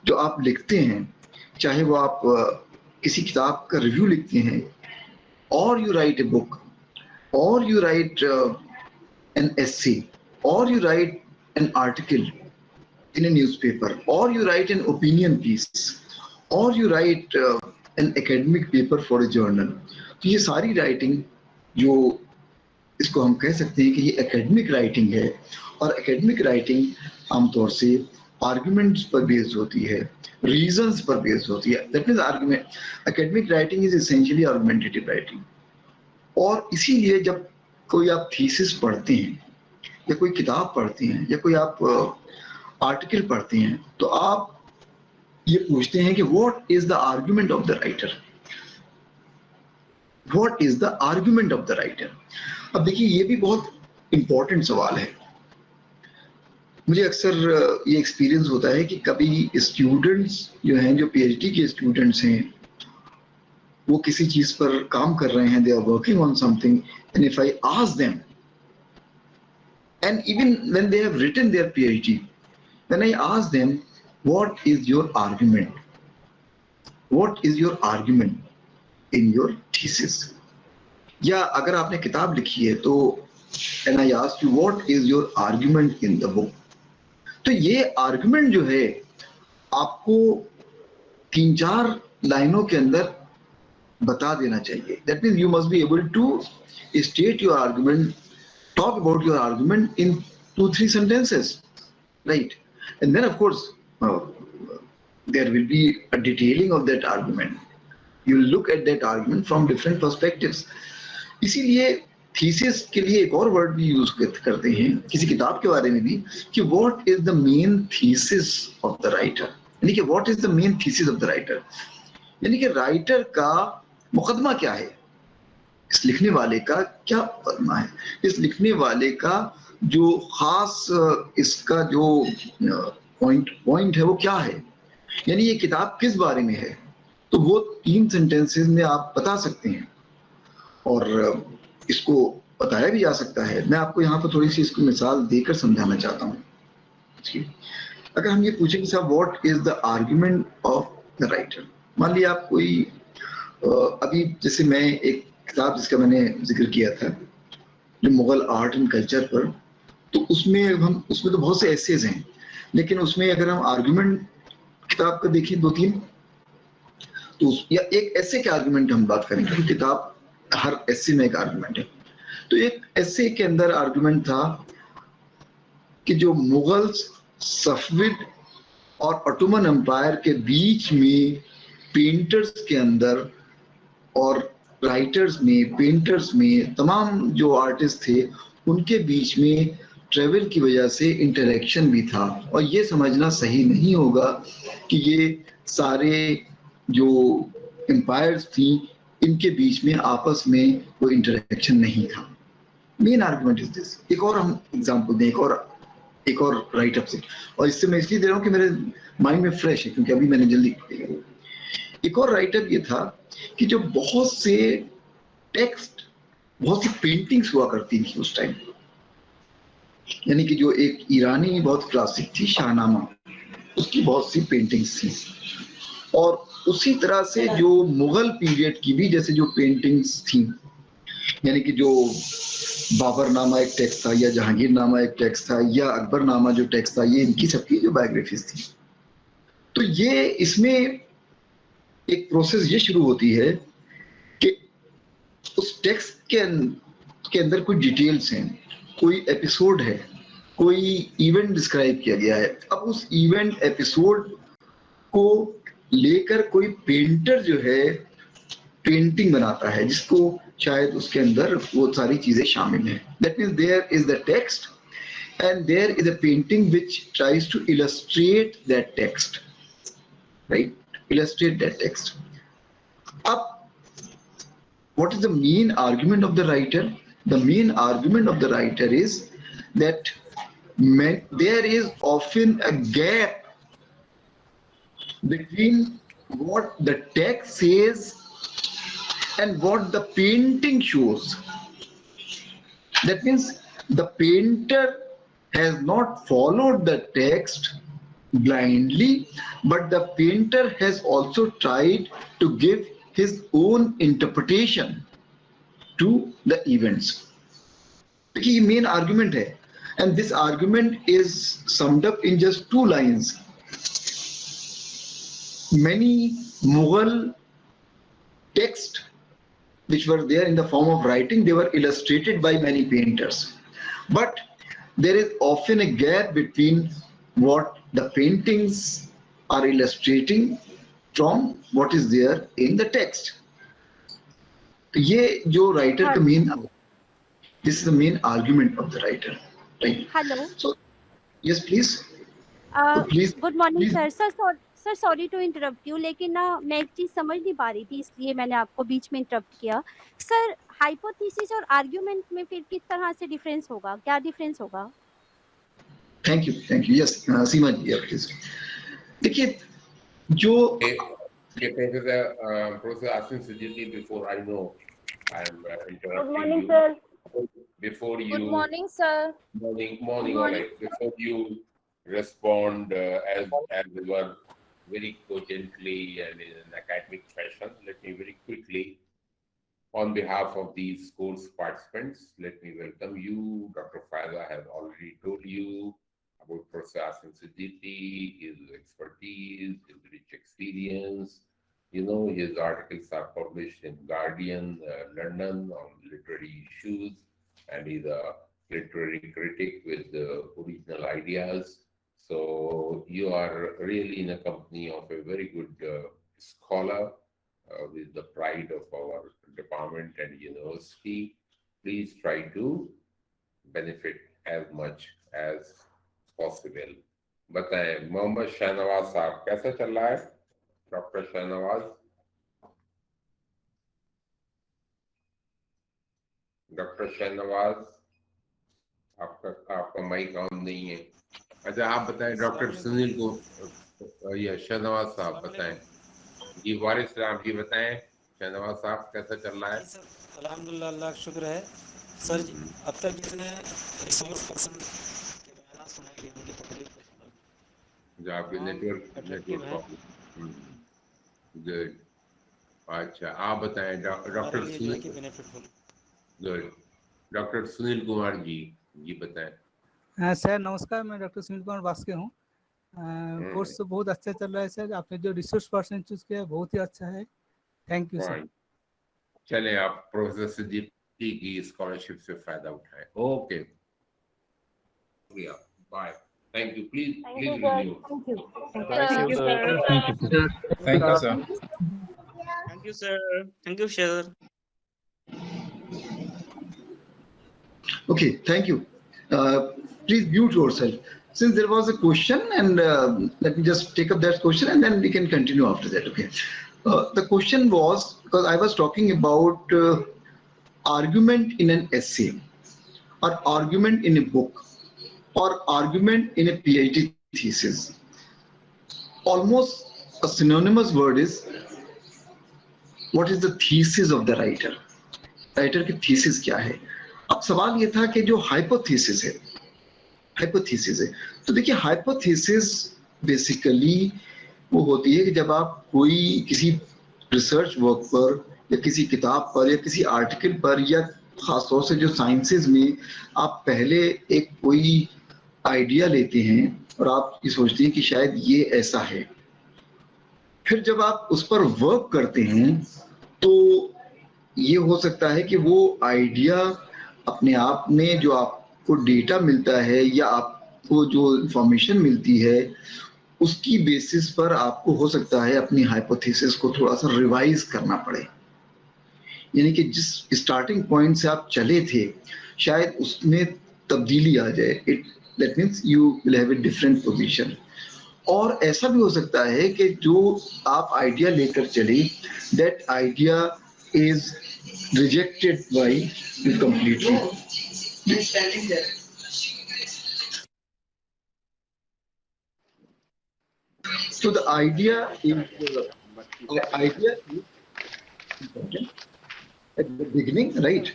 जो आप लिखते हैं, चाहे वो आप किसी किताब का रिव्यू लिखते हैं, और यू राइट ए बुक, और you write an essay, or you write an article in a newspaper, or you write an opinion piece, or you write an academic paper for a journal, तो ये सारी writing जो इसको हम कह सकते हैं कि ये एकेडमिक राइटिंग है, और एकेडमिक राइटिंग आमतौर से आर्गुमेंट्स पर बेस्ड होती है, रीजंस पर बेस्ड होती है. That means argument, academic writing is essentially argumentative writing. और इसीलिए जब कोई आप थीसिस पढ़ते हैं या कोई किताब पढ़ते हैं या कोई आप आर्टिकल पढ़ते हैं, तो आप ये पूछते हैं कि what is the argument of the writer, what is the argument of the writer. अब देखिए ये भी बहुत इंपॉर्टेंट सवाल है. मुझे अक्सर ये एक्सपीरियंस होता है कि कभी स्टूडेंट्स जो हैं, जो पीएचडी के स्टूडेंट्स हैं, वो किसी चीज पर काम कर रहे हैं, they are working on something, and if I ask them, and even when they have written their PhD, when I ask them, what is your argument? What is your argument in your thesis? या अगर आपने किताब लिखी है तो and I ask you, what is your argument in the book? तो ये argument जो है आपको 3-4 लाइनों के अंदर बता देना चाहिए. That means you must be able to state your argument, talk about your argument in 2-3 sentences, right? And then of course there will be a detailing of that argument. You look at that argument from different perspectives. इसीलिए thesis के लिए एक और word भी use करते हैं किसी किताब के बारे में भी, कि what is the main thesis of the writer. यानी कि what is the main thesis of the writer, यानी कि राइटर का मुकदमा क्या है, इस लिखने वाले का क्या मुकदमा है, इस लिखने वाले का जो खास इसका जो पॉइंट है वो क्या है, यानी ये किताब किस बारे में है. तो वो 3 सेंटेंसेस में आप बता सकते हैं और इसको बताया भी जा सकता है. मैं आपको यहाँ पर थोड़ी सी इसको मिसाल देकर समझाना चाहता हूँ. अगर हम ये पूछें कि साहब what is the argument of the writer, मान लिया आप कोई अभी जैसे मैं एक किताब जिसका मैंने जिक्र किया था जो मुगल आर्ट एंड कल्चर पर, तो उसमें तो बहुत से एसेज हैं, लेकिन उसमें अगर हम आर्गुमेंट किताब का देखें 2-3, तो या एक ऐसे के आर्गुमेंट हम बात करेंगे, तो किताब हर एसे में एक आर्गुमेंट है. तो एक एसे के अंदर आर्गुमेंट था कि जो मुगल्स, सफविद और ऑटोमन एम्पायर के बीच में पेंटर्स के अंदर और राइटर्स में, पेंटर्स में, तमाम जो आर्टिस्ट थे उनके बीच में ट्रेवल की वजह से इंटरेक्शन भी था. और ये समझना सही नहीं होगा कि ये सारे जो एम्पायर्स थी इनके बीच में आपस में कोई इंटरेक्शन नहीं था. Main argument is this. एक और हम एग्जांपल दें, एक और राइट अप से, और इससे मैं इसलिए दे रहा हूँ कि मेरे माइंड में फ्रेश है क्योंकि अभी मैंने जल्दी किया. एक और राइट अप ये था कि जो बहुत से टेक्स्ट, बहुत सी पेंटिंग्स हुआ करती थी उस टाइम, यानी कि जो एक ईरानी बहुत क्लासिक थी शाहनामा, उसकी बहुत सी पेंटिंग्स थी. और उसी तरह से जो मुगल पीरियड की भी जैसे जो पेंटिंग्स थी, यानी कि जो बाबर नामा एक टेक्स्ट था या जहांगीर नामा एक टेक्स्ट था या अकबर नामा जो टेक्स्ट था, ये इनकी सबकी जो बायोग्राफीज थी. तो ये इसमें एक प्रोसेस ये शुरू होती है कि उस टेक्स्ट के अंदर कुछ डिटेल्स हैं, कोई एपिसोड है, कोई इवेंट डिस्क्राइब किया गया है. अब उस इवेंट एपिसोड को लेकर कोई पेंटर जो है पेंटिंग बनाता है जिसको शायद उसके अंदर वो सारी चीजें शामिल हैं. That means there is the text and there is a painting which tries to illustrate that text, right, illustrate that text. What is the main argument of the writer? The main argument of the writer is that there is often a gap between what the text says and what the painting shows. That means the painter has not followed the text blindly, but the painter has also tried to give his own interpretation to the events. देखिए ये main argument है And this argument is summed up in just 2 lines. Many Mughal texts which were there in the form of writing, they were illustrated by many painters. But there is often a gap between what the paintings are illustrating from what is there in the text. ये जो writer का main, this is the main argument of the writer, right? Hello. So, yes, please. So please. Good morning, please. sir. Sir sorry to interrupt you, लेकिन ना मैं एक चीज समझ नहीं पा रही थी, इसलिए मैंने आपको बीच में इंटरप्ट किया. सर, हाइपोथेसिस और आर्गुमेंट में फिर किस तरह से डिफरेंस होगा, क्या डिफरेंस होगा? Thank you. Yes, Seema ji, please. देखिए, जो Professor Asim Sujiti, before I know I'm interrupting. Good morning, sir. Before you. Good morning, sir. Morning. All right. Before you respond, as we were very cogently and in an academic fashion, let me very quickly, on behalf of these course participants, let me welcome you. Dr. Faiza has already told you about Professor Asim Siddiqui, his expertise, his rich experience. You know, his articles are published in Guardian, London, on literary issues, and he's a literary critic with original ideas. So you are really in a company of a very good scholar with the pride of our department and university. Please try to benefit as much as possible. बताएं, मोहम्मद शाहनवाज साहब कैसा चल रहा है? Doctor Shahnawaz, आपका mic on नहीं है. अच्छा, आप बताएं. डॉक्टर सुनील को, या शाहनवाज साहब बताएं. जी, वारिस राम जी बताएं, शाहनवाज साहब कैसा चल रहा है? अल्हम्दुलिल्लाह, अल्लाह का शुक्र है. सर जी, अब तक जितने रिसोर्स पर्सन के बयान सुनाए गए उनकी तकलीफ जो आपके नेटवर्क गुड. अच्छा, आप बताएं. डॉक्टर सुनील की बेनिफिटफुल. गुड. डॉक्टर सुनील कुमार जी बताएं. सर नमस्कार, मैं डॉक्टर सुनील कुमार बास्के हूँ. कोर्स तो बहुत अच्छा चल रहा है सर. आपने जो रिसोर्स पर्सन चूज किया बहुत ही अच्छा है. Thank you sir. चले, आप प्रोफेसर सिद्दीकी की स्कॉलरशिप से फायदा उठाएं. Okay, bye. Thank you. Please review. Thank you. Thank you, sir. Thank you, sir. Thank you, sir. Thank you, sir. Okay, thank you. Please mute yourself. Since there was a question, and let me just take up that question, and then we can continue after that. Okay. The question was, because I was talking about argument in an essay, or argument in a book, or argument in a PhD thesis. Almost a synonymous word is, what is the thesis of the writer? Writer की thesis क्या है? अब सवाल ये था कि जो hypothesis है, तो देखिए hypothesis basically वो होती है कि जब आप कोई किसी रिसर्च वर्क पर या किसी किताब पर या किसी आर्टिकल पर या खासतौर से जो साइंसेज में आप पहले एक कोई आइडिया लेते हैं और आप ये सोचते हैं कि शायद ये ऐसा है, फिर जब आप उस पर वर्क करते हैं तो ये हो सकता है कि वो आइडिया अपने आप में जो आपको डेटा मिलता है या आपको जो इंफॉर्मेशन मिलती है उसकी बेसिस पर आपको हो सकता है अपनी हाइपोथेसिस को थोड़ा सा रिवाइज करना पड़े. यानी कि जिस स्टार्टिंग पॉइंट से आप चले थे शायद उसमें तब्दीली आ जाए. That means you will have a different position. और ऐसा भी हो सकता है कि जो आप आइडिया लेकर चले, that idea is rejected by you completely. Standing there. So the idea is important at the beginning, right?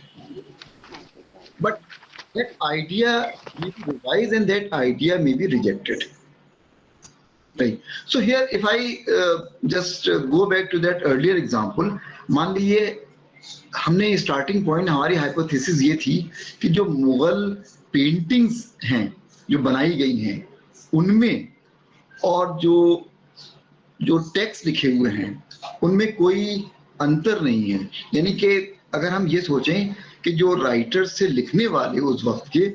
But that idea may be revised and that idea may be rejected. Right. So here, if I just go back to that earlier example, मान लीजिए हमने starting point हमारी hypothesis ये थी कि जो Mughal paintings हैं जो बनाई गई हैं उनमें और जो टेक्स्ट लिखे हुए हैं उनमें कोई अंतर नहीं है। यानी कि अगर हम ये सोचें कि जो राइटर्स से लिखने वाले उस वक्त के,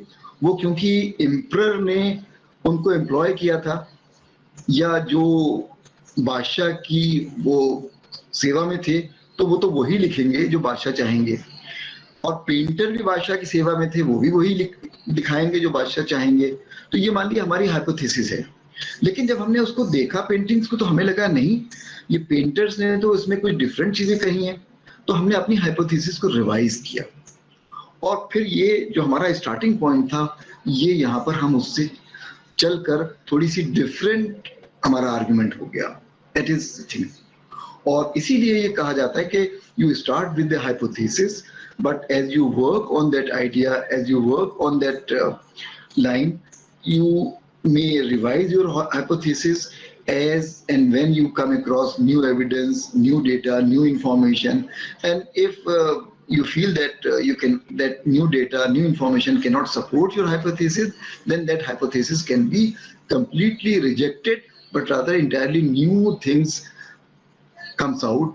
वो क्योंकि एम्परर ने उनको एम्प्लॉय किया था या जो बादशाह की वो सेवा में थे, तो वो तो वही लिखेंगे जो बादशाह चाहेंगे, और पेंटर भी बादशाह की सेवा में थे, वो भी वही दिखाएंगे जो बादशाह चाहेंगे। तो ये मान लिया हमारी हाइपोथेसिस है। लेकिन जब हमने उसको देखा पेंटिंग्स को, तो हमें लगा नहीं, ये पेंटर्स ने तो इसमें कुछ डिफरेंट चीजें कही हैं। तो हमने अपनी हाइपोथेसिस को रिवाइज किया और फिर ये जो हमारा स्टार्टिंग पॉइंट था, ये यहाँ पर हम उससे चलकर थोड़ी सी डिफरेंट हमारा आर्गुमेंट हो गया। That is thing. और इसीलिए ये कहा जाता है कि you start with the hypothesis, but as you work on that idea, as you work on that line, you may revise your hypothesis as and when you come across new evidence, new data, new information. And if you feel that that new data, new information cannot support your hypothesis, then that hypothesis can be completely rejected, but rather entirely new things comes out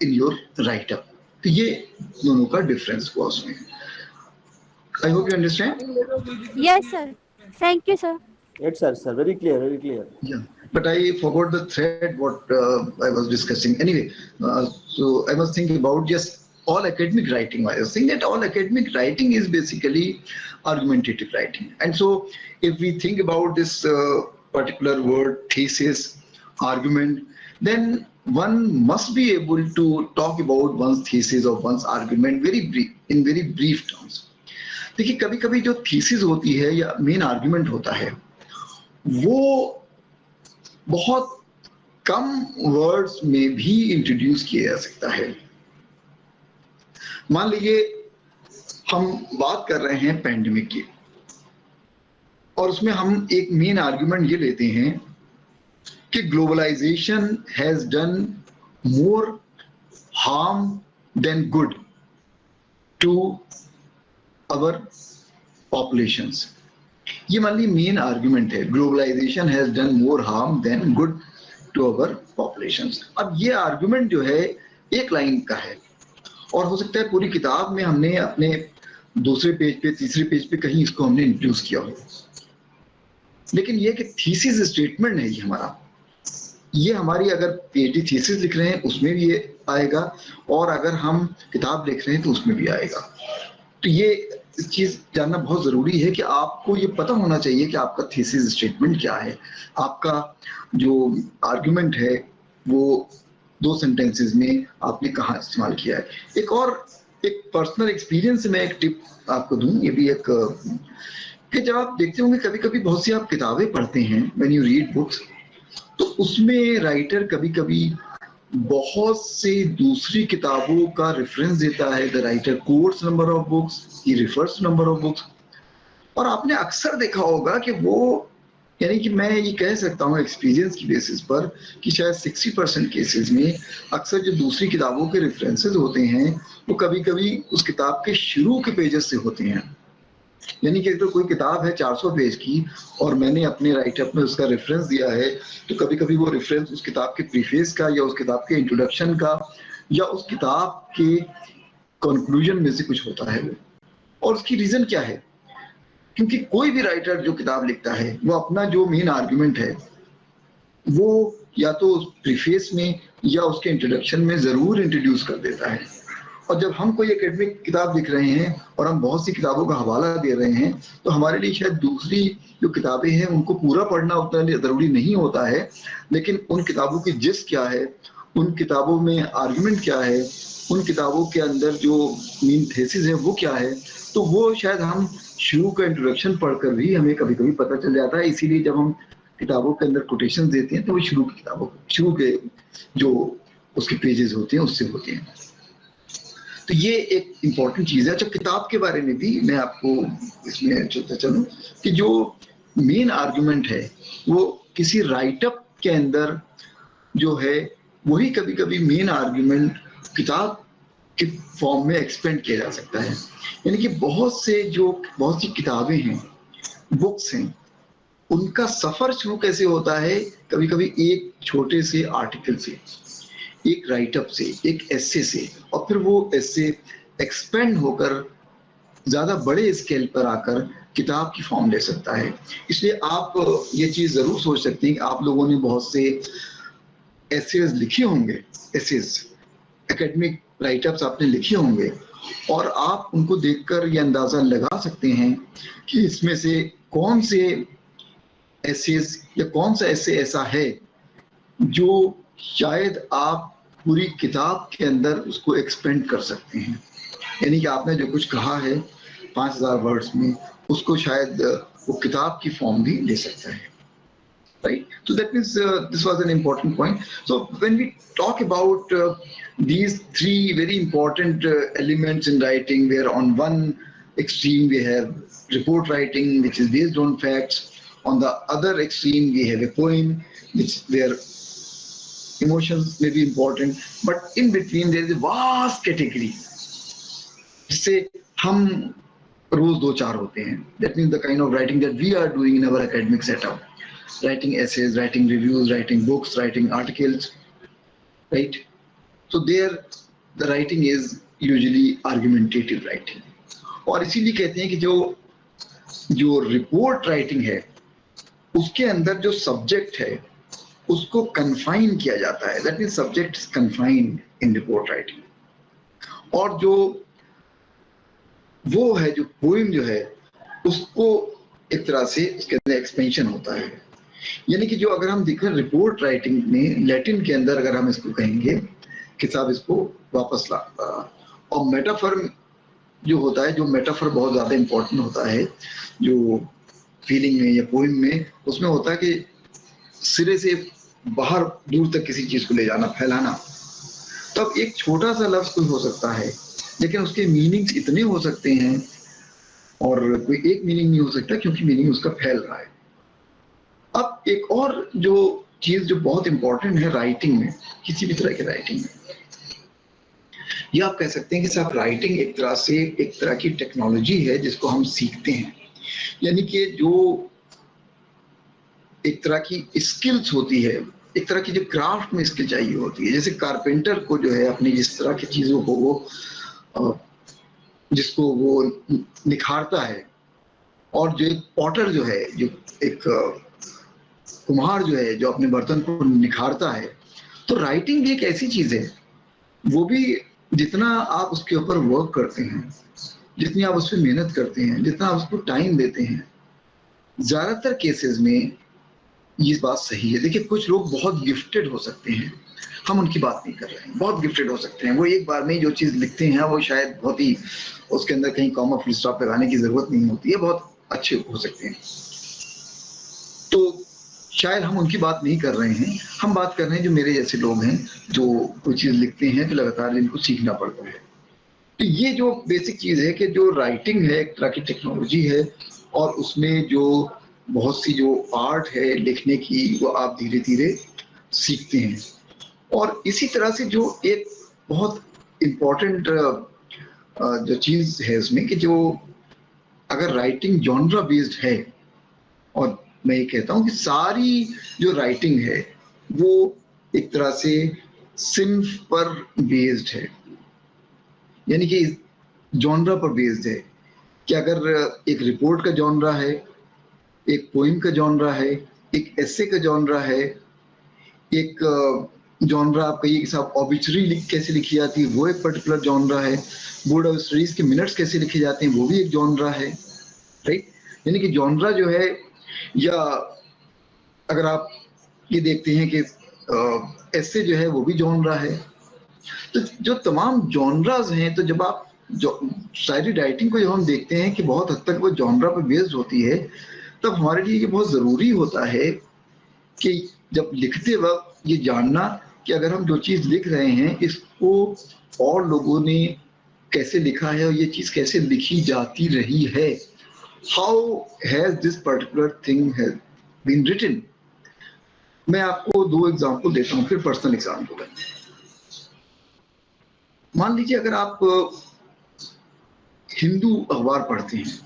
in your write-up. तो ये दोनों का difference हुआ उसमें। I hope you understand. Yes, sir. Thank you, sir. Yes, sir. Very clear, very clear. Yeah, but I forgot the thread what I was discussing. Anyway, so I was thinking about just all academic writing. I was saying that all academic writing is basically argumentative writing. And so if we think about this particular word, thesis, argument, then one must be able to talk about one's thesis or one's argument in very brief terms. देखिए, कभी-कभी जो thesis होती है या main argument होता है, वो बहुत कम words में भी introduce किया जा सकता है। मान लीजिए हम बात कर रहे हैं पैंडेमिक की, और उसमें हम एक मेन आर्गुमेंट ये लेते हैं कि globalisation has done more harm than good to our populations. ये मान ली मेन आर्गुमेंट है, globalisation has done more harm than good to our populations. अब ये आर्गुमेंट जो है एक लाइन का है, और हो सकता है पूरी किताब में हमने अपने दूसरे पेज पे, तीसरे पेज पे कहीं इसको हमने इंट्रोड्यूस किया हो, लेकिन ये कि थीसिस स्टेटमेंट है ये हमारा। ये हमारी अगर पीएचडी थीसिस लिख रहे हैं उसमें भी ये आएगा, और अगर हम किताब लिख रहे हैं तो उसमें भी आएगा। तो ये चीज जानना बहुत जरूरी है कि आपको ये पता होना चाहिए कि आपका थीसिस स्टेटमेंट क्या है, आपका जो आर्गुमेंट है वो 2 सेंटेंसेस में आपने कहाँ इस्तेमाल किया है। एक पर्सनल एक्सपीरियंस में एक टिप आपको दूं, ये भी एक कि जब आप देखते होंगे कभी कभी बहुत सी आप किताबें पढ़ते हैं, व्हेन यू रीड बुक्स, तो उसमें राइटर कभी कभी बहुत से दूसरी किताबों का रेफरेंस देता है। The writer quotes number of books, he refers number of books, और आपने अक्सर देखा होगा कि वो, यानी कि मैं ये कह सकता हूँ एक्सपीरियंस की बेसिस पर कि शायद 60% केसेस में अक्सर जो दूसरी किताबों के रेफरेंसेस होते हैं वो कभी कभी उस किताब के शुरू के पेजेस से होते हैं। यानी कि अगर कोई किताब है 400 पेज की और मैंने अपने राइटअप में उसका रेफरेंस दिया है, तो कभी कभी वो रेफरेंस उस किताब के प्रीफेस का या उस किताब के इंट्रोडक्शन का या उस किताब के कंक्लूजन में से कुछ होता है। और उसकी रीजन क्या है? क्योंकि कोई भी राइटर जो किताब लिखता है वो अपना जो मेन आर्गुमेंट है वो या तो प्रीफेस में या उसके इंट्रोडक्शन में जरूर इंट्रोड्यूस कर देता है। और जब हम कोई एकेडमिक किताब लिख रहे हैं और हम बहुत सी किताबों का हवाला दे रहे हैं, तो हमारे लिए शायद दूसरी जो किताबें हैं उनको पूरा पढ़ना उतना जरूरी नहीं होता है, लेकिन उन किताबों की जिस क्या है, उन किताबों में आर्गुमेंट क्या है, उन किताबों के अंदर जो मेन थेसिस है वो क्या है, तो वो शायद हम शुरू का इंट्रोडक्शन पढ़कर भी हमें कभी कभी पता चल जाता है। इसीलिए जब हम किताबों के अंदर कोटेशन देते हैं तो वो शुरू के जो उसके पेजेस होते हैं उससे होते हैं। तो ये एक इम्पॉर्टेंट चीज है। अच्छा, किताब के बारे में भी मैं आपको इसमें चलता चलूं कि जो मेन आर्गुमेंट है वो किसी राइटअप के अंदर जो है वही कभी कभी मेन आर्गुमेंट किताब के फॉर्म में एक्सपेंड किया जा सकता है। यानी कि बहुत सी किताबें हैं, बुक्स हैं, उनका सफर शुरू कैसे होता है, कभी कभी एक छोटे से आर्टिकल से, एक राइटअप से, एक एस्से से, और फिर वो एस्से एक्सपेंड होकर ज्यादा बड़े स्केल पर आकर किताब की फॉर्म ले सकता है। इसलिए आप ये चीज जरूर सोच सकते हैं कि आप लोगों ने बहुत से एसेज लिखे होंगे, एसेज एकेडमिक राइटअप्स आपने लिखे होंगे, और आप उनको देखकर ये अंदाजा लगा सकते हैं कि इसमें से कौन से एसेज या कौन सा एसे ऐसा है जो शायद आप पूरी किताब के अंदर उसको एक्सपेंड कर सकते हैं। यानी कि आपने जो कुछ कहा है 5000 वर्ड्स में, उसको शायद वो किताब की फॉर्म भी ले सकता है, right? So that means this was an important point. So when we talk about these three very important elements in writing, where on one extreme we have report writing, which is based on facts. On the other extreme we have a poem, where emotions may be important, but in between there is a vast category जिससे हम रोज 2-4 होते हैं. That means the kind of writing that we are doing in our academic setup. Writing essays, writing reviews, writing books, writing articles, right? So there the writing is usually argumentative writing. और इसीलिए कहते हैं कि जो report writing है उसके अंदर जो सब्जेक्ट है उसको कन्फाइन किया जाता है. That means subject is confined in report writing. और वो है जो पोएम जो है उसको एक तरह से उसके अंदर एक्सपेंशन होता है. यानी कि जो अगर हम देखें रिपोर्ट राइटिंग में लैटिन के अंदर अगर हम इसको कहेंगे कि साहब इसको वापस ला, और मेटाफर जो होता है, जो मेटाफर बहुत ज्यादा इंपॉर्टेंट होता है जो फीलिंग में या पोएम में, उसमें होता है कि सिरे से बाहर दूर तक किसी चीज को ले जाना, फैलाना. तब एक छोटा सा लफ्ज कोई हो सकता है लेकिन उसके मीनिंग्स इतने हो सकते हैं, और कोई एक मीनिंग नहीं हो सकता क्योंकि मीनिंग उसका फैल रहा है. अब एक और जो चीज जो बहुत इंपॉर्टेंट है राइटिंग में, किसी भी तरह के राइटिंग में, ये आप कह सकते हैं कि साहब राइटिंग एक तरह की टेक्नोलॉजी है जिसको हम सीखते हैं. यानी कि जो एक तरह की स्किल्स होती है, एक तरह की जो क्राफ्ट में स्किल चाहिए होती है. जैसे कारपेंटर को जो है अपनी जिस तरह की चीजों को वो जिसको वो निखारता है, और जो एक पॉटर जो है, जो एक कुम्हार जो है जो अपने बर्तन को निखारता है, तो राइटिंग भी एक ऐसी चीज है, वो भी जितना आप उसके ऊपर वर्क करते हैं, जितनी आप उस पर मेहनत करते हैं, जितना आप उसको टाइम देते हैं, ज्यादातर केसेस में ये बात सही है. देखिए कुछ लोग बहुत गिफ्टेड हो सकते हैं, हम उनकी बात नहीं कर रहे हैं. बहुत गिफ्टेड हो सकते हैं, वो एक बार में जो चीज लिखते हैं वो शायद बहुत ही, उसके अंदर कहीं कॉमा फुल स्टॉप लगाने की जरूरत नहीं होती है, बहुत अच्छे हो सकते हैं. तो शायद हम उनकी बात नहीं कर रहे हैं, हम बात कर रहे हैं जो मेरे जैसे लोग हैं जो कोई चीज लिखते हैं तो लगातार इनको सीखना पड़ता है. तो ये जो बेसिक चीज है कि जो राइटिंग है एक तरह की टेक्नोलॉजी है, और उसमें जो बहुत सी जो आर्ट है लिखने की वो आप धीरे धीरे सीखते हैं. और इसी तरह से जो एक बहुत इम्पोर्टेंट जो चीज है उसमें कि जो अगर राइटिंग जॉनरा बेस्ड है, और मैं ये कहता हूँ कि सारी जो राइटिंग है वो एक तरह से सिंफ पर बेस्ड है, यानी कि जॉनरा पर बेस्ड है. कि अगर एक रिपोर्ट का जॉनरा है, एक पोइम का जॉनरा है, एक एसे का जॉनरा है, एक जॉनरा आप कहिए कि साहब ऑबिचुरी कैसे लिखी जाती है वो एक पर्टिकुलर जॉनरा है, बोर्ड ऑफ स्टडीज के मिनट्स कैसे लिखे जाते हैं वो भी एक जॉनरा है, राइट. यानी कि जॉनरा जो है, या अगर आप ये देखते हैं कि एसे जो है वो भी जॉनरा है. तो जो तमाम जॉनराज हैं, तो जब आप शायरी राइटिंग को जब हम देखते हैं कि बहुत हद तक वो जॉनरा पर बेस्ड होती है, तब हमारे लिए ये बहुत जरूरी होता है कि जब लिखते वक्त ये जानना कि अगर हम जो चीज लिख रहे हैं इसको और लोगों ने कैसे लिखा है और ये चीज कैसे लिखी जाती रही है. How has this particular thing has been written. मैं आपको 2 एग्जांपल देता हूँ, फिर पर्सनल एग्जांपल है. मान लीजिए अगर आप हिंदू अखबार पढ़ते हैं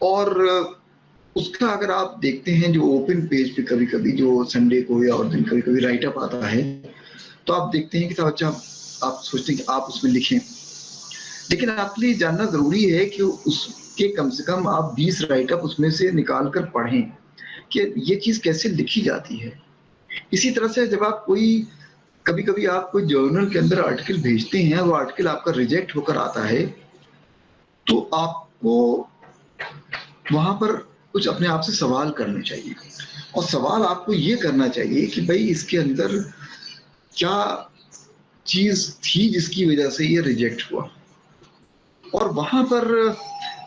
और उसका अगर आप देखते हैं जो ओपन पेज पे कभी कभी जो संडे को या और दिन कभी कभी राइट अप आता है, तो आप देखते हैं कि साहब अच्छा, आप सोचते हैं कि आप उसमें लिखें, लेकिन आपके लिए जानना जरूरी है कि उसके कम से कम आप 20 राइटअप उसमें से निकाल कर पढ़ें कि ये चीज कैसे लिखी जाती है। इसी तरह से जब आप कभी कभी आप कोई जर्नल के अंदर आर्टिकल भेजते हैं, वो आर्टिकल आपका रिजेक्ट होकर आता है, तो आपको वहां पर कुछ अपने आप से सवाल करने चाहिए, और सवाल आपको ये करना चाहिए कि भाई इसके अंदर क्या चीज थी जिसकी वजह से ये रिजेक्ट हुआ। और वहां पर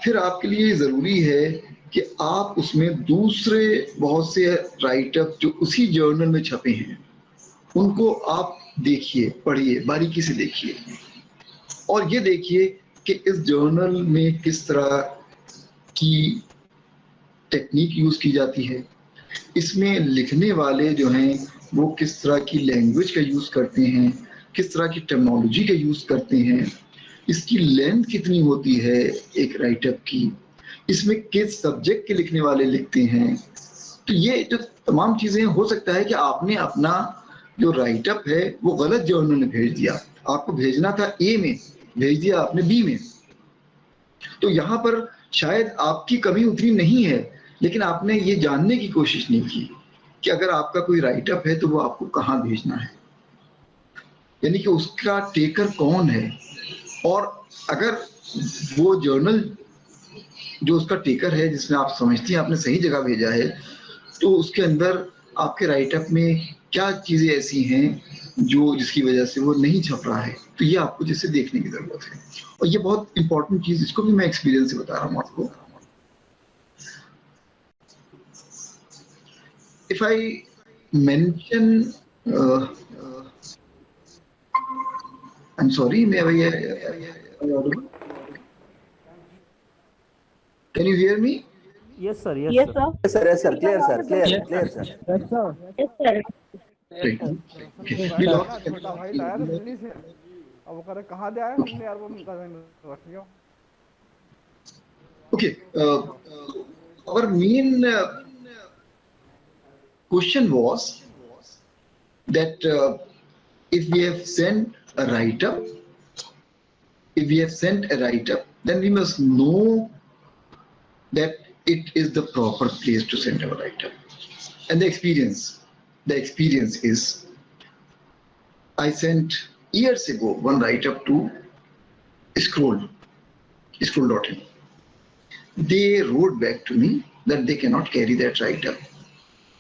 फिर आपके लिए जरूरी है कि आप उसमें दूसरे बहुत से राइटअप जो उसी जर्नल में छपे हैं उनको आप देखिए, पढ़िए, बारीकी से देखिए, और ये देखिए कि इस जर्नल में किस तरह की टेक्निक यूज की जाती है, इसमें लिखने वाले जो हैं वो किस तरह की लैंग्वेज का यूज करते हैं, किस तरह की टेक्नोलॉजी का यूज करते हैं, इसकी लेंथ कितनी होती है एक राइटअप की, इसमें किस सब्जेक्ट के लिखने वाले लिखते हैं। तो ये जो तमाम चीजें, हो सकता है कि आपने अपना जो राइटअप है वो गलत जर्नल में भेज दिया, आपको भेजना था ए में, भेज दिया आपने बी में। तो यहाँ पर शायद आपकी कमी उतनी नहीं है, लेकिन आपने ये जानने की कोशिश नहीं की कि अगर आपका कोई राइटअप है तो वो आपको कहाँ भेजना है, यानी कि उसका टेकर कौन है। और अगर वो जर्नल जो उसका टेकर है जिसमें आप समझती हैं आपने सही जगह भेजा है, तो उसके अंदर आपके राइटअप में क्या चीजें ऐसी हैं जो जिसकी वजह से वो नहीं छप रहा है, तो ये आपको जैसे देखने की जरूरत है। और ये बहुत इंपॉर्टेंट चीज, इसको भी मैं एक्सपीरियंस से बता रहा हूँ आपको। If I mention I am sorry, मैं भैया, can you hear me? Yes, sir. Yes, Yes, sir. sir. Yes, sir. Yes, sir. Clear, sir. Clear, clear, sir. Yes, sir. Right. We lost. Okay. Our main question was that if we have sent a write-up, then we must know that it is the proper place to send our write-up. And the experience is, I sent years ago one write-up to Scroll.in. They wrote back to me that they cannot carry that write-up.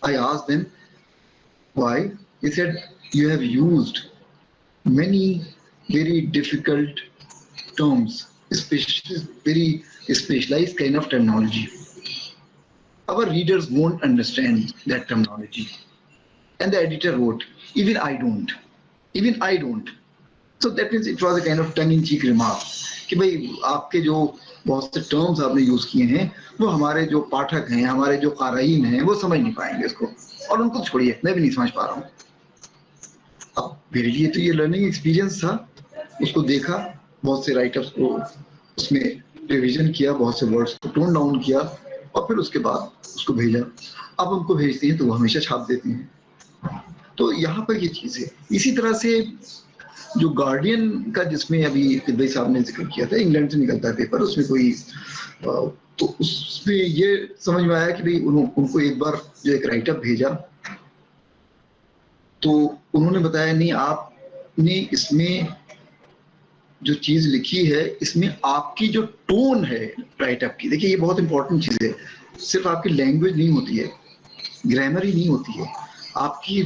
I asked them why. They said, you have used many very difficult terms, especially very specialized kind of terminology. Our readers won't understand that terminology. And the editor wrote, even I don't. So that means it was a kind of tongue-in-cheek remark कि भाई आपके जो बहुत से terms आपने use किए हैं वो हमारे जो पाठक हैं, हमारे जो क़ारीन हैं, वो समझ नहीं पाएंगे इसको, और उनको छोड़िए, मैं भी नहीं समझ पा रहा हूँ। अब मेरे लिए तो ये लर्निंग एक्सपीरियंस था, उसको देखा, बहुत से राइटर्स को उसमें रिवीजन किया, बहुत से वर्ड्स को टोन डाउन किया, और फिर उसके बाद उसको भेजा। अब उनको भेजते हैं तो वो हमेशा छाप देते हैं। तो यहाँ पर ये चीज़ है। इसी तरह से जो गार्डियन का, जिसमें अभी भाई साहब ने जिक्र किया था, इंग्लैंड से निकलता है पेपर, उसमें कोई तो उसमें ये समझ में आया कि भाई उनको एक बार जो एक राइटअप भेजा तो उन्होंने बताया नहीं, आपने इसमें जो चीज लिखी है इसमें आपकी जो टोन है राइटअप की, देखिए ये बहुत इंपॉर्टेंट चीज है, सिर्फ आपकी लैंग्वेज नहीं होती है, ग्रामर ही नहीं होती है, आपकी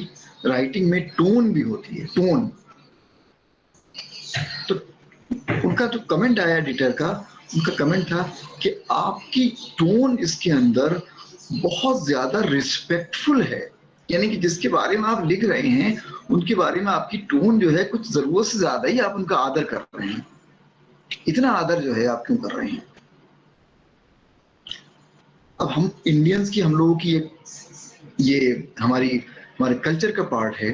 राइटिंग में टोन भी होती है, टोन। तो उनका जो कमेंट आया एडिटर का, उनका कमेंट था कि आपकी टोन इसके अंदर बहुत ज्यादा रिस्पेक्टफुल है, यानी कि जिसके बारे में आप लिख रहे हैं उनके बारे में आपकी टोन जो है कुछ जरूरत से ज्यादा ही आप उनका आदर कर रहे हैं। इतना आदर जो है आप क्यों कर रहे हैं? अब हम इंडियंस की, हम लोगों की एक ये हमारे कल्चर का पार्ट है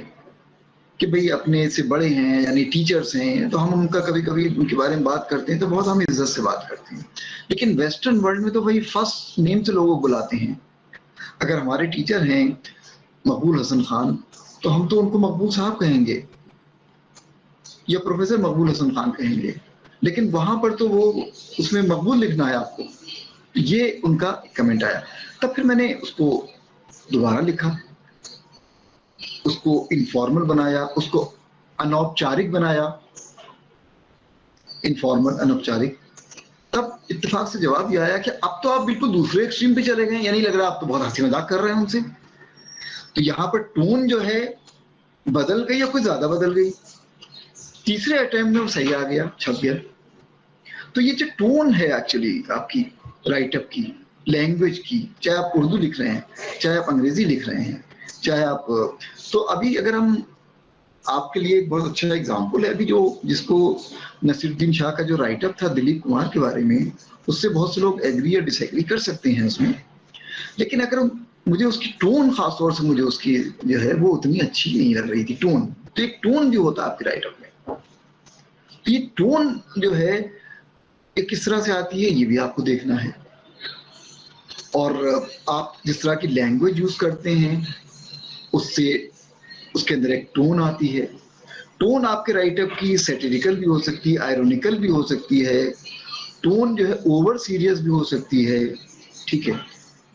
कि भाई अपने से बड़े हैं यानी टीचर्स हैं, तो हम उनका कभी कभी उनके बारे में बात करते हैं तो बहुत हम इज्जत से बात करते हैं। लेकिन वेस्टर्न वर्ल्ड में तो भाई फर्स्ट नेम से लोगों को बुलाते हैं। अगर हमारे टीचर हैं मकबूल हसन खान, तो हम तो उनको मकबूल साहब कहेंगे या प्रोफेसर मकबूल हसन खान कहेंगे, लेकिन वहां पर तो वो उसमें मकबूल लिखना है आपको। ये उनका कमेंट आया। तब फिर मैंने उसको दोबारा लिखा, उसको इनफॉर्मल बनाया, उसको अनौपचारिक बनाया, इनफॉर्मल अनौपचारिक। तब इत्तेफाक से जवाब ये आया कि अब तो आप बिल्कुल दूसरे एक्सट्रीम पे चले गए, यानी लग रहा है आप तो बहुत हंसी मजाक कर रहे हैं उनसे। तो यहाँ पर टोन जो है बदल गई या कुछ ज्यादा बदल गई। तीसरे अटेम्प्ट में वो सही आ गया, छप गया। तो ये जो टोन है एक्चुअली आपकी राइटअप की, लैंग्वेज की, चाहे आप उर्दू लिख रहे हैं, चाहे आप अंग्रेजी लिख रहे हैं, चाहे आप, तो अभी अगर हम आपके लिए एक बहुत अच्छा एग्जाम्पल है, अभी जो जिसको नसीरुद्दीन शाह का जो राइटअप था दिलीप कुमार के बारे में, उससे बहुत से लोग एग्री या डिसएग्री कर सकते हैं उसमें, लेकिन अगर मुझे उसकी टोन, खासतौर से मुझे उसकी जो है वो उतनी अच्छी नहीं लग रही थी टोन। तो एक टोन जो होता है आपके राइटअप में, तो ये टोन जो है ये किस तरह से आती है ये भी आपको देखना है। और आप जिस तरह की लैंग्वेज यूज करते हैं उससे उसके अंदर एक टोन आती है। टोन आपके राइटअप की सैटिरिकल भी हो सकती है, आयरोनिकल भी हो सकती है, टोन जो है ओवर सीरियस भी हो सकती है, ठीक है।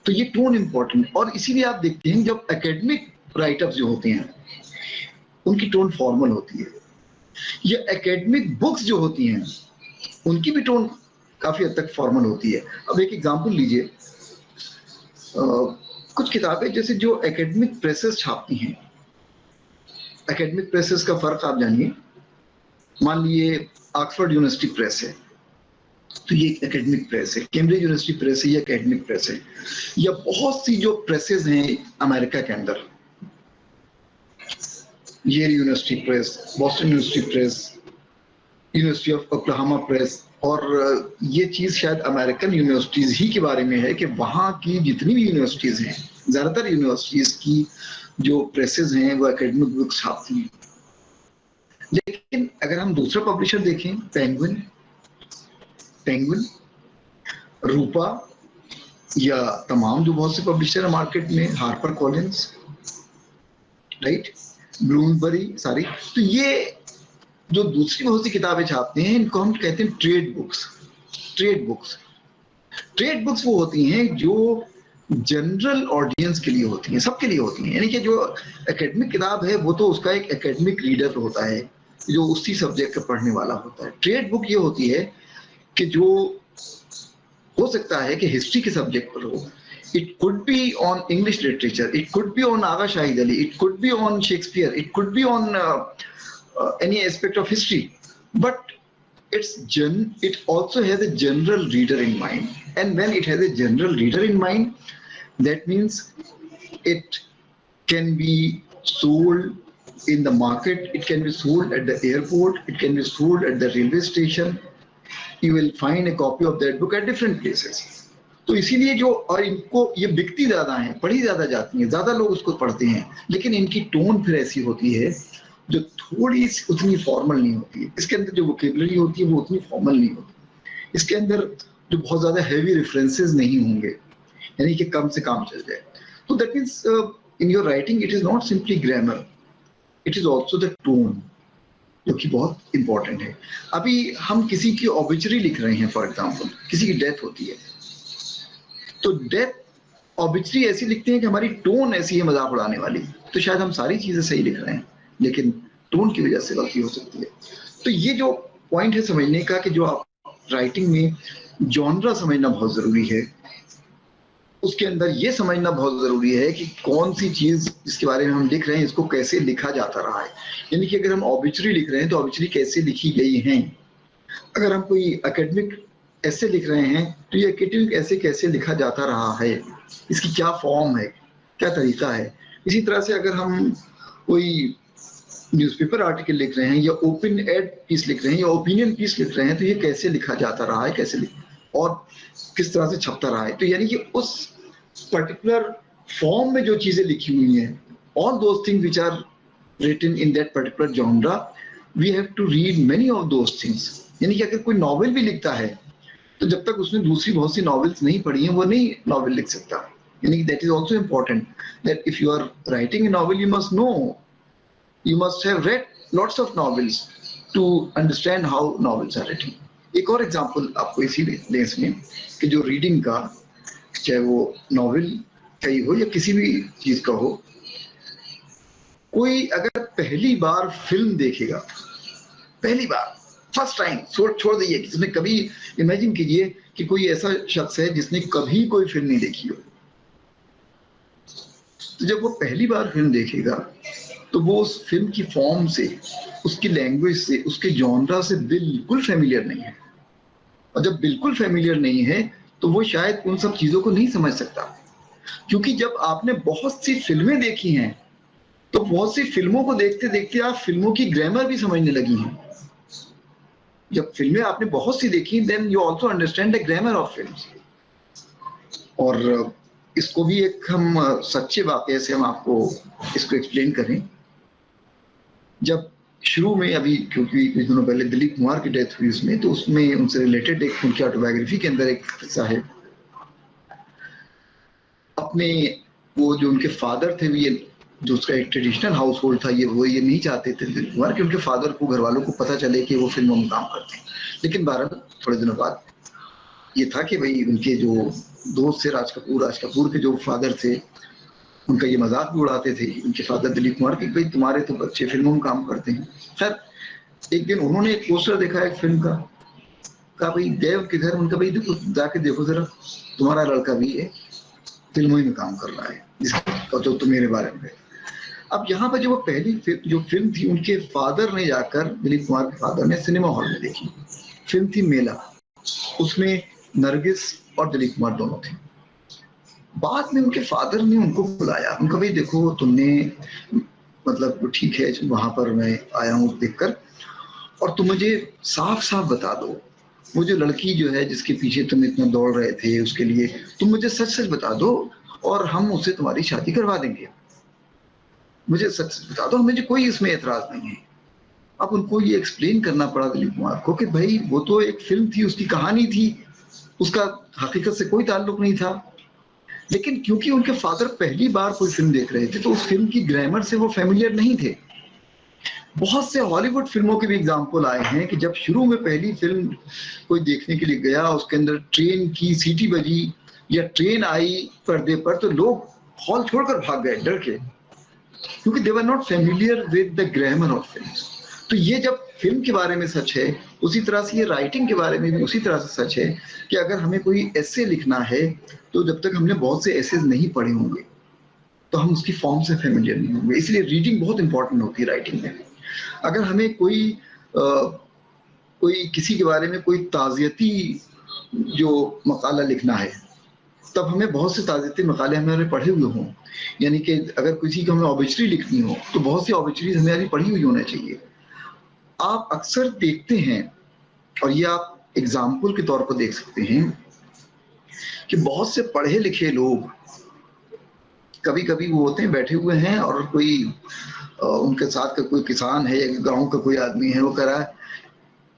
तो ये टोन इंपॉर्टेंट, और इसीलिए आप देखते हैं जब एकेडमिक राइटअप्स जो होते हैं उनकी टोन फॉर्मल होती है, या एकेडमिक बुक्स जो होती हैं उनकी भी टोन काफी हद तक फॉर्मल होती है। अब एक एग्जांपल लीजिए, कुछ किताबें जैसे जो एकेडमिक प्रेसेस छापती हैं, एकेडमिक प्रेसेस का फर्क आप जानिए। मान लीजिए ऑक्सफोर्ड यूनिवर्सिटी प्रेस है, तो ये एकेडमिक प्रेस है, कैम्ब्रिज यूनिवर्सिटी प्रेस है, ये एकेडमिक प्रेस है। या बहुत सी जो प्रेसेस हैं अमेरिका के अंदर, Yale university press, Boston university press, university of Oklahoma press, और ये चीज शायद अमेरिकन यूनिवर्सिटीज ही के बारे में है कि वहाँ की जितनी भी यूनिवर्सिटीज हैं, ज्यादातर यूनिवर्सिटीज की जो प्रेसेस हैं वो एकेडमिक बुक्स छापती हैं। लेकिन अगर हम दूसरा पब्लिशर देखें, पेंगुइन, रूपा, या तमाम जो बहुत से पब्लिशर है मार्केट में, हार्पर कॉलिंस, राइट, ब्लूमबरी, सारी, तो ये जो दूसरी बहुत सी किताबें छापते हैं इनको हम कहते हैं ट्रेड बुक्स। ट्रेड बुक्स वो होती हैं जो जनरल ऑडियंस के लिए होती हैं, सबके लिए होती हैं। यानी कि जो एकेडमिक किताब है वो तो उसका एक एकेडमिक रीडर होता है जो उसी सब्जेक्ट का पढ़ने वाला होता है। ट्रेड बुक ये होती है कि जो हो सकता है कि हिस्ट्री के सब्जेक्ट पर हो, it could be on English literature, it could be on Agha Shahid Ali, it could be on Shakespeare, it could be on any aspect of history, but it also has a general reader in mind. And when it has a general reader in mind, that means it can be sold in the market, it can be sold at the airport, it can be sold at the railway station. You will find a copy of that book at different places. तो इसीलिए जो, और इनको ये बिकती ज्यादा है, पढ़ी ज्यादा जाती है, ज्यादा लोग उसको पढ़ते हैं, लेकिन इनकी टोन फिर ऐसी होती है जो थोड़ी उतनी फॉर्मल नहीं होती है। इसके अंदर जो वोकेबलरी होती है वो उतनी फॉर्मल नहीं होती। इसके अंदर जो बहुत ज्यादा हैवी रेफरेंसेस नहीं होंगे, यानी कि कम से काम चल जाए। तो that means in your writing it is not simply grammar, it is also the tone, जो कि बहुत इंपॉर्टेंट है। अभी हम किसी की ऑबिचुरी लिख रहे हैं, फॉर एग्जाम्पल किसी की डेथ होती है, तो डेथ ऑबिचुरी ऐसी लिखते हैं कि हमारी टोन ऐसी है मजाक उड़ाने वाली, तो शायद हम सारी चीजें सही लिख रहे हैं लेकिन टोन की वजह से गलती हो सकती है। तो ये जो पॉइंट है समझने का कि जो आप राइटिंग में जॉनरा समझना बहुत जरूरी है, उसके अंदर ये समझना बहुत जरूरी है कि कौन सी चीज जिसके बारे में हम लिख रहे हैं इसको कैसे लिखा जाता रहा है। यानी कि अगर हम ऑबिचुरी लिख रहे हैं तो ऑबिचुरी कैसे लिखी गई है, अगर हम कोई एकेडमिक ऐसे लिख रहे हैं तो ये एकेडमिक ऐसे कैसे लिखा जाता रहा है, इसकी क्या फॉर्म है, क्या तरीका है। इसी तरह से अगर हम कोई न्यूज़पेपर आर्टिकल लिख रहे हैं या ओपन एड पीस लिख रहे हैं या ओपिनियन पीस लिख रहे हैं, तो ये कैसे लिखा जाता रहा है, कैसे और किस तरह से छपता रहा है। तो यानी कि उस पर्टिकुलर फॉर्म में जो चीजें लिखी हुई हैं, all those things which are written in that particular genre, we have to read many of those things. यानी कि अगर कोई नॉवेल भी लिखता है तो जब तक उसने दूसरी बहुत सी नॉवेल्स नहीं पढ़ी हैं वो नहीं नॉवेल लिख सकता. यानी कि that is also important that if you are writing a novel you must know, you must have read lots of novels to understand how novels are written. एक और एग्जांपल आपको इसी देश में कि जो रीडिंग का, चाहे वो नॉवेल का ही हो या किसी भी चीज का हो, कोई अगर पहली बार फिल्म देखेगा, पहली बार फर्स्ट टाइम, छोड़ दीजिए जिसने कभी, इमेजिन कीजिए कि कोई ऐसा शख्स है जिसने कभी कोई फिल्म नहीं देखी हो, तो जब वो पहली बार फिल्म देखेगा तो वो उस फिल्म की फॉर्म से, उसकी लैंग्वेज से, उसके जॉनरा से बिल्कुल फेमिलियर नहीं है. और जब बिल्कुल फेमिलियर नहीं है तो वो शायद उन सब चीजों को नहीं समझ सकता, क्योंकि जब आपने बहुत सी फिल्में देखी हैं तो बहुत सी फिल्मों को देखते देखते आप फिल्मों की ग्रामर भी समझने लगी हैं. जब फिल्में आपने बहुत सी देखी then you also understand the grammar of films. और इसको भी एक हम सच्चे वाकये से हम आपको इसको एक्सप्लेन करें. जब शुरू में अभी, क्योंकि कुछ दिनों पहले दिलीप कुमार की डेथ हुई उसमें, तो उसमें उनसे रिलेटेड एक उनकी ऑटोबायोग्राफी के अंदर एक किस्सा है. अपने वो जो उनके फादर थे, ये जो उसका एक ट्रेडिशनल हाउस होल्ड था, वो ये नहीं चाहते थे दिलीप कुमार कि उनके फादर को, घर वालों को पता चले कि वो फिल्मों में काम करते हैं. लेकिन बहरहाल थोड़े दिनों बाद ये था कि भाई उनके जो दोस्त थे राज कपूर के जो फादर थे, उनका ये मजाक भी उड़ाते थे उनके फादर दिलीप कुमार कि भाई तुम्हारे तो बच्चे फिल्मों में काम करते हैं. खैर एक दिन उन्होंने एक पोस्टर देखा एक फिल्म का, कहा भाई देव के घर, उनका भाई देखो जाके देखो जरा, तुम्हारा लड़का भी है फिल्मों में काम कर रहा है, जिसका जो तुम मेरे बारे में. अब यहाँ पर जो वो पहली जो फिल्म थी, उनके फादर ने जाकर, दिलीप कुमार के फादर ने सिनेमा हॉल में देखी. फिल्म थी मेला, उसमें नरगिस और दिलीप कुमार दोनों थे. बाद में उनके फादर ने उनको बुलाया, उनका भाई देखो तुमने, मतलब ठीक है वहां पर मैं आया हूँ देखकर, और तुम मुझे साफ साफ बता दो, वो जो लड़की जो है जिसके पीछे तुम इतना दौड़ रहे थे, उसके लिए तुम मुझे सच सच बता दो और हम उससे तुम्हारी शादी करवा देंगे. मुझे सच सच बता दो, मुझे कोई इसमें एतराज नहीं है. अब उनको ये एक्सप्लेन करना पड़ा दिलीप कुमार को कि भाई वो तो एक फिल्म थी, उसकी कहानी थी, उसका हकीकत से कोई ताल्लुक नहीं था. लेकिन क्योंकि उनके फादर पहली बार कोई फिल्म देख रहे थे तो उस फिल्म की ग्रामर से वो फेमिलियर नहीं थे. बहुत से हॉलीवुड फिल्मों के भी एग्जाम्पल आए हैं कि जब शुरू में पहली फिल्म कोई देखने के लिए गया, उसके अंदर ट्रेन की सीटी बजी या ट्रेन आई पर्दे पर, तो लोग हॉल छोड़कर भाग गए डर के, क्योंकि they were not familiar with the grammar of films. तो ये जब फिल्म के बारे में सच है, उसी तरह से ये राइटिंग के बारे में भी उसी तरह से सच है कि अगर हमें कोई एसे लिखना है तो जब तक हमने बहुत से एसेज नहीं पढ़े होंगे तो हम उसकी फॉर्म से फेमिलियर नहीं होंगे. इसलिए रीडिंग बहुत इंपॉर्टेंट होती है राइटिंग में. अगर हमें कोई किसी के बारे में कोई ताज़ियती जो मकाला लिखना है, तब हमें बहुत से ताज़ियती मकाले हमारे पढ़े हुए हों. यानी कि अगर किसी को हमें ऑबिचरी लिखनी हो तो बहुत सी ऑबिचरीज हमारी पढ़ी हुई होना चाहिए. आप अक्सर देखते हैं, और ये आप एग्जाम्पल के तौर पर देख सकते हैं कि बहुत से पढ़े लिखे लोग कभी कभी वो होते हैं बैठे हुए हैं और कोई उनके साथ का कोई किसान है या गांव का कोई आदमी है, वो कह रहा है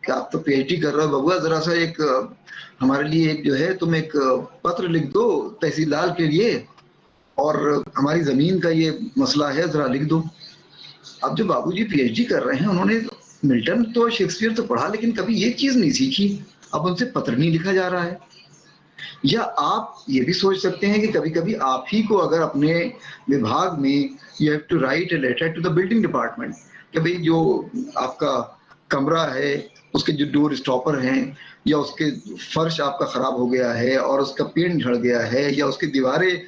कि आप तो पीएचडी कर रहे हो बबुआ, जरा सा एक हमारे लिए एक जो है तुम एक पत्र लिख दो तहसीलदार के लिए, और हमारी जमीन का ये मसला है, जरा लिख दो. अब जो बाबूजी पीएचडी कर रहे हैं, उन्होंने मिल्टन तो शेक्सपियर तो पढ़ा, लेकिन कभी ये चीज नहीं सीखी. अब उनसे पत्र नहीं लिखा जा रहा है. या आप ये भी सोच सकते हैं कि कभी कभी आप ही को अगर अपने विभाग में you have to write a letter to the building department कि भाई जो आपका कमरा है उसके जो डोर स्टॉपर हैं या उसके फर्श आपका खराब हो गया है और उसका पेंट झड़ गया है या उसकी दीवारें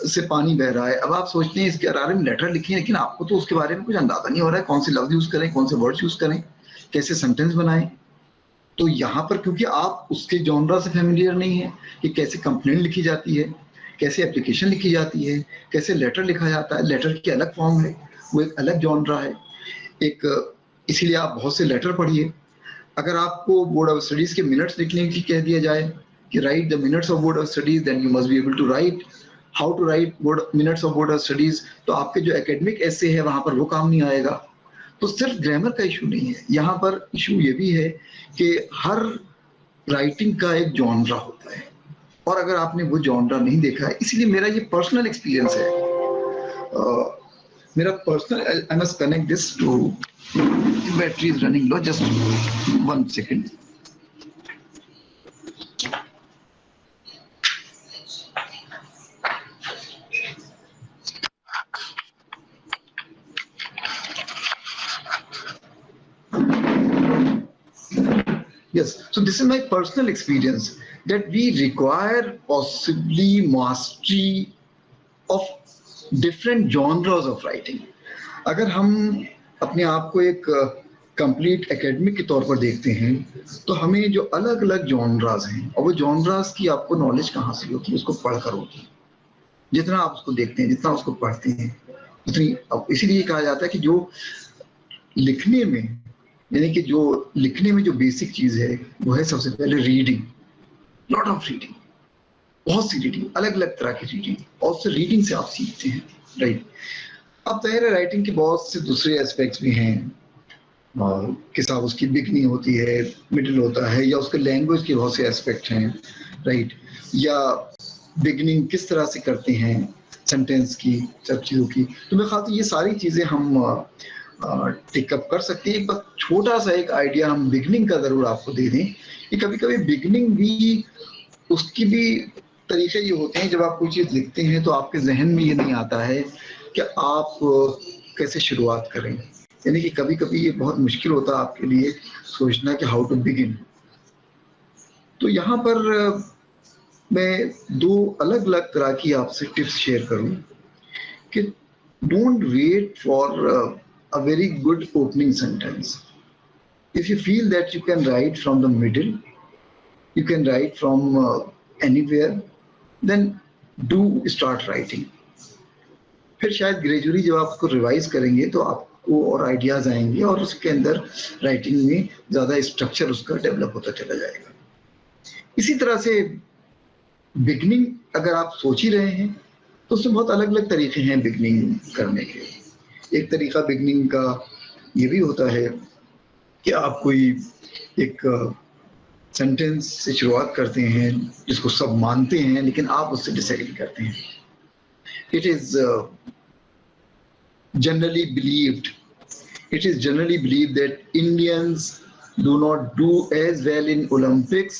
से पानी बह रहा है. अब आप सोचते हैं इसके बारे में लेटर लिखें, लेकिन आपको तो उसके बारे में कुछ अंदाजा नहीं हो रहा है, कौन से लफ्ज यूज करें, कौन से वर्ड्स यूज करें, कैसे सेंटेंस बनाएं. तो यहाँ पर क्योंकि आप उसके जॉनरा से फेमिलियर नहीं है कि कैसे कंप्लेंट लिखी जाती है, कैसे एप्लीकेशन लिखी जाती है, कैसे लेटर लिखा जाता है, लेटर की अलग फॉर्म है, वो एक अलग जॉनरा है एक. इसीलिए आप बहुत से लेटर पढ़िए. अगर आपको बोर्ड ऑफ स्टडीज के मिनट्स लिखने की कह दिया जाए कि write the minutes of board of studies, then you must be able to write how to write minutes of board studies, तो आपके जो एकेडमिक ऐसे है वहां पर वो काम नहीं आएगा। तो सिर्फ ग्रामर का इशू नहीं है, यहाँ पर इशू ये भी है कि हर राइटिंग का एक जॉनरा होता है, और अगर आपने वो जॉनरा नहीं देखा है, इसलिए मेरा ये पर्सनल एक्सपीरियंस है, मेरा personal, I must connect this to, battery is running low, just 1 second. Yes, so this is my personal experience that we require possibly mastery of different genres of writing. अगर हम अपने आप को एक complete academic के तौर पर देखते हैं तो हमें जो अलग अलग जॉनरास हैं, और वो जॉनरास की आपको नॉलेज कहाँ से होती है, उसको पढ़कर होती है। जितना आप उसको देखते हैं, जितना उसको पढ़ते हैं, उतनी, इसीलिए कहा जाता है कि जो लिखने में, यानी कि जो लिखने में जो बेसिक चीज है वो है सबसे पहले रीडिंग, लॉट ऑफ रीडिंग, बहुत सी रीडिंग, अलग अलग तरह की रीडिंग, और उससे रीडिंग से आप सीखते हैं, राइट। अब तैयार राइटिंग के बहुत से दूसरे एस्पेक्ट्स भी हैं, कि साहब उसकी बिगनिंग होती है, मिडिल होता है, या उसके लैंग्वेज के बहुत से एस्पेक्ट हैं, राइट, या बिगनिंग किस तरह से करते हैं सेंटेंस की, सब चीज़ों की। तो मेरे ख्याल से ये सारी चीज़ें हम टेकअप कर सकते हैं। एक बार छोटा सा एक आइडिया हम बिगनिंग का ज़रूर आपको दे दें कि कभी कभी बिगनिंग भी, उसकी भी तरीके ये होते हैं, जब आप कोई चीज़ लिखते हैं तो आपके जहन में ये नहीं आता है कि आप कैसे शुरुआत करें, यानी कि कभी कभी ये बहुत मुश्किल होता है आपके लिए सोचना कि हाउ टू बिगिन। तो यहाँ पर मैं 2 अलग अलग तरह की आपसे टिप्स शेयर करूँ कि don't wait for a very good opening sentence. If you feel that you can write from the middle, you can write from anywhere, then do start writing. फिर शायद ग्रेजुअली जब आप उसको रिवाइज करेंगे तो आपको और आइडियाज आएंगे, और उसके अंदर राइटिंग में ज़्यादा स्ट्रक्चर उसका डेवलप होता चला जाएगा। इसी तरह से बिगनिंग अगर आप सोच ही रहे हैं तो उसमें बहुत अलग अलग तरीके हैं बिगनिंग करने के। एक तरीका बिगनिंग का ये भी होता है कि आप कोई एक सेंटेंस से शुरुआत करते हैं जिसको सब मानते हैं, लेकिन आप उससे डिसएग्री करते हैं। It is generally believed that Indians do not do as well in Olympics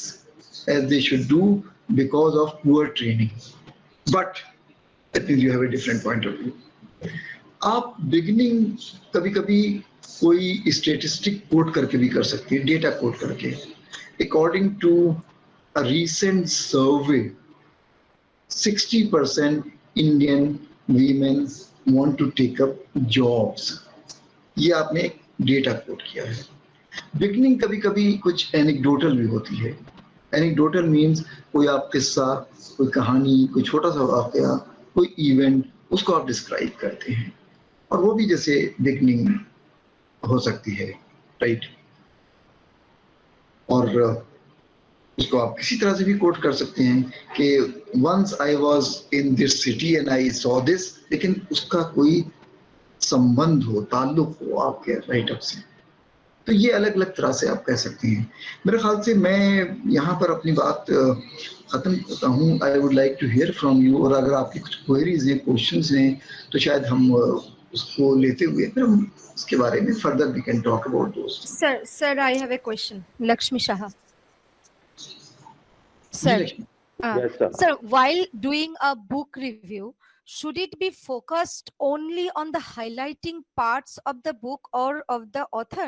as they should do because of poor training. But that means you have a different point of view. आप beginning कभी कभी कोई statistic coat करके भी कर सकते हैं, data quote करके। According to a recent survey 60% Indian women want to take up jobs. ये आपने एक डेटा कोट किया है। बिगिनिंग कभी कभी कुछ एनेक्डोटल भी होती है। एनेक्डोटल मीन्स कोई आप किस्सा, कोई कहानी, कोई छोटा सा वाकया, कोई इवेंट, उसको आप डिस्क्राइब करते हैं, और वो भी जैसे बिगनिंग हो सकती है, राइट। और उसको आप किसी तरह से भी कोट कर सकते हैं कि once I was in this city and I saw this, लेकिन उसका कोई संबंध हो, ताल्लुक हो आपके राइट अप से। तो ये अलग अलग तरह से आप कह सकते हैं। मेरे ख्याल से मैं यहाँ पर अपनी बात ख़त्म करता हूँ। I would like to hear from you, और अगर आपकी कुछ क्वेरीज हैं, क्वेश्चंस हैं, तो शायद हम उसको लेते हुए फिर हम इसके बारे में further we can talk about दोस्त। Sir I have a question. Lakshmi Shah sir. Sir, while doing a book review, should it be focused only on the highlighting parts of the book or of the author,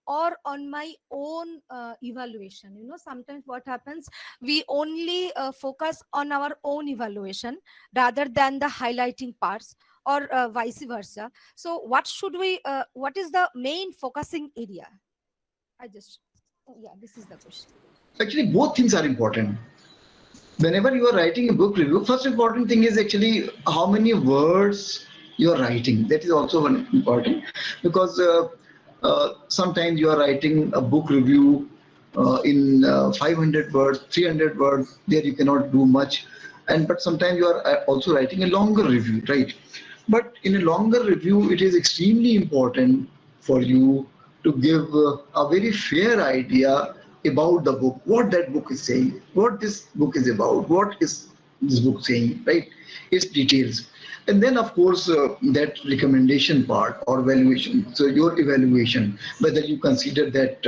or on my own evaluation? You know, sometimes what happens, we only focus on our own evaluation rather than the highlighting parts, or vice versa. So what should we, what is the main focusing area? This is the question. Actually, both things are important. Whenever you are writing a book review, first important thing is actually how many words you are writing. That is also one important, because sometimes you are writing a book review in 500 words, 300 words, there you cannot do much. but sometimes you are also writing a longer review, right? But in a longer review, it is extremely important for you to give a very fair idea about the book, what that book is saying, what this book is about, what is this book saying, right? Its details. And then, of course, that recommendation part or evaluation. So your evaluation, whether you consider that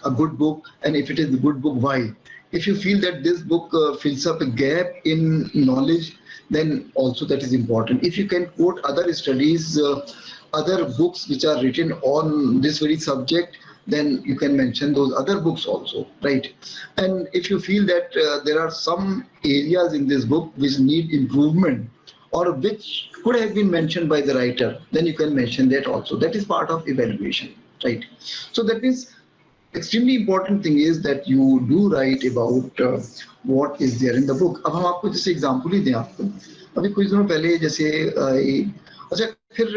a good book, and if it is a good book, why? If you feel that this book fills up a gap in knowledge, then also that is important. If you can quote other studies, other books which are written on this very subject, then you can mention those other books also, right? And if you feel that there are some areas in this book which need improvement or which could have been mentioned by the writer, then you can mention that also. That is part of evaluation, right? So that means extremely important thing is that you do write about what is there in the book. अब हम आपको जैसे example ही दें आपको, अभी कुछ दिनों पहले जैसे अच्छा फिर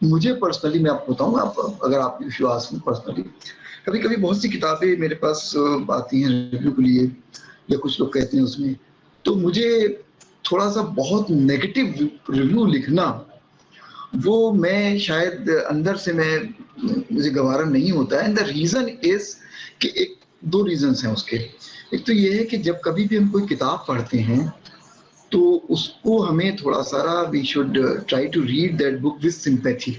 मुझे पर्सनली मैं आपको बताऊं, आप अगर आप if you ask me personally, कभी कभी बहुत सी किताबें मेरे पास आती हैं रिव्यू के लिए या कुछ लोग कहते हैं उसमें, तो मुझे थोड़ा सा बहुत नेगेटिव रिव्यू लिखना वो मैं शायद अंदर से मुझे गवारा नहीं होता है। एंड द रीजन इज कि एक दो रीजंस हैं उसके। एक तो ये है कि जब कभी भी हम कोई किताब पढ़ते हैं तो उसको हमें थोड़ा सारा we should try to read that book with sympathy,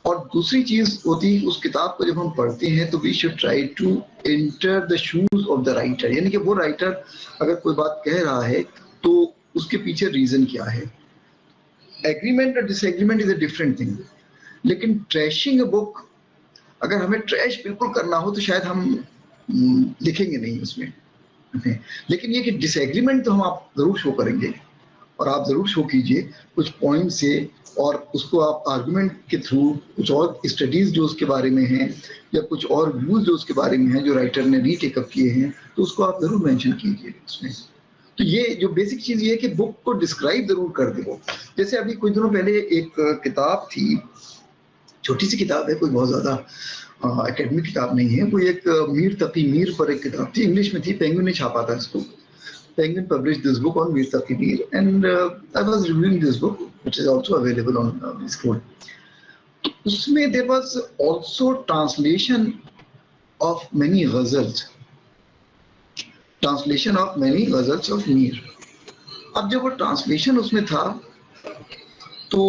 और दूसरी चीज होती है उस किताब को जब हम पढ़ते हैं तो we should try to enter the shoes of the writer, यानी कि वो राइटर अगर कोई बात कह रहा है तो उसके पीछे रीजन क्या है। एग्रीमेंट और disagreement is a different thing, लेकिन ट्रैशिंग अ बुक, अगर हमें ट्रैश बिल्कुल करना हो तो शायद हम लिखेंगे नहीं उसमें, लेकिन ये कि डिसएग्रीमेंट तो हम आप जरूर शो करेंगे, और आप जरूर शो कीजिए कुछ पॉइंट से, और उसको आप आर्गुमेंट के थ्रू कुछ और स्टडीज जो उसके बारे में हैं या कुछ और व्यूज जो उसके बारे में हैं जो राइटर ने रीटेकअप किए हैं, तो उसको आप जरूर मेंशन कीजिए उसमें। तो ये जो बेसिक चीज ये है कि बुक को डिस्क्राइब जरूर कर दो। जैसे अभी कुछ दिनों पहले एक किताब थी, छोटी सी किताब है, कोई बहुत ज्यादा एकेडमिक किताब नहीं है, कोई एक मीर तकी मीर पर एक किताब थी, इंग्लिश में थी, पेंगुइन ने छापा था इसको। Penguin published this book on Mir Taqi Mir, and I was reviewing this book, which is also available on Scroll. उसमें there was also translation of many ghazals, translation of many ghazals of Mir. अब जब वो translation उसमें था तो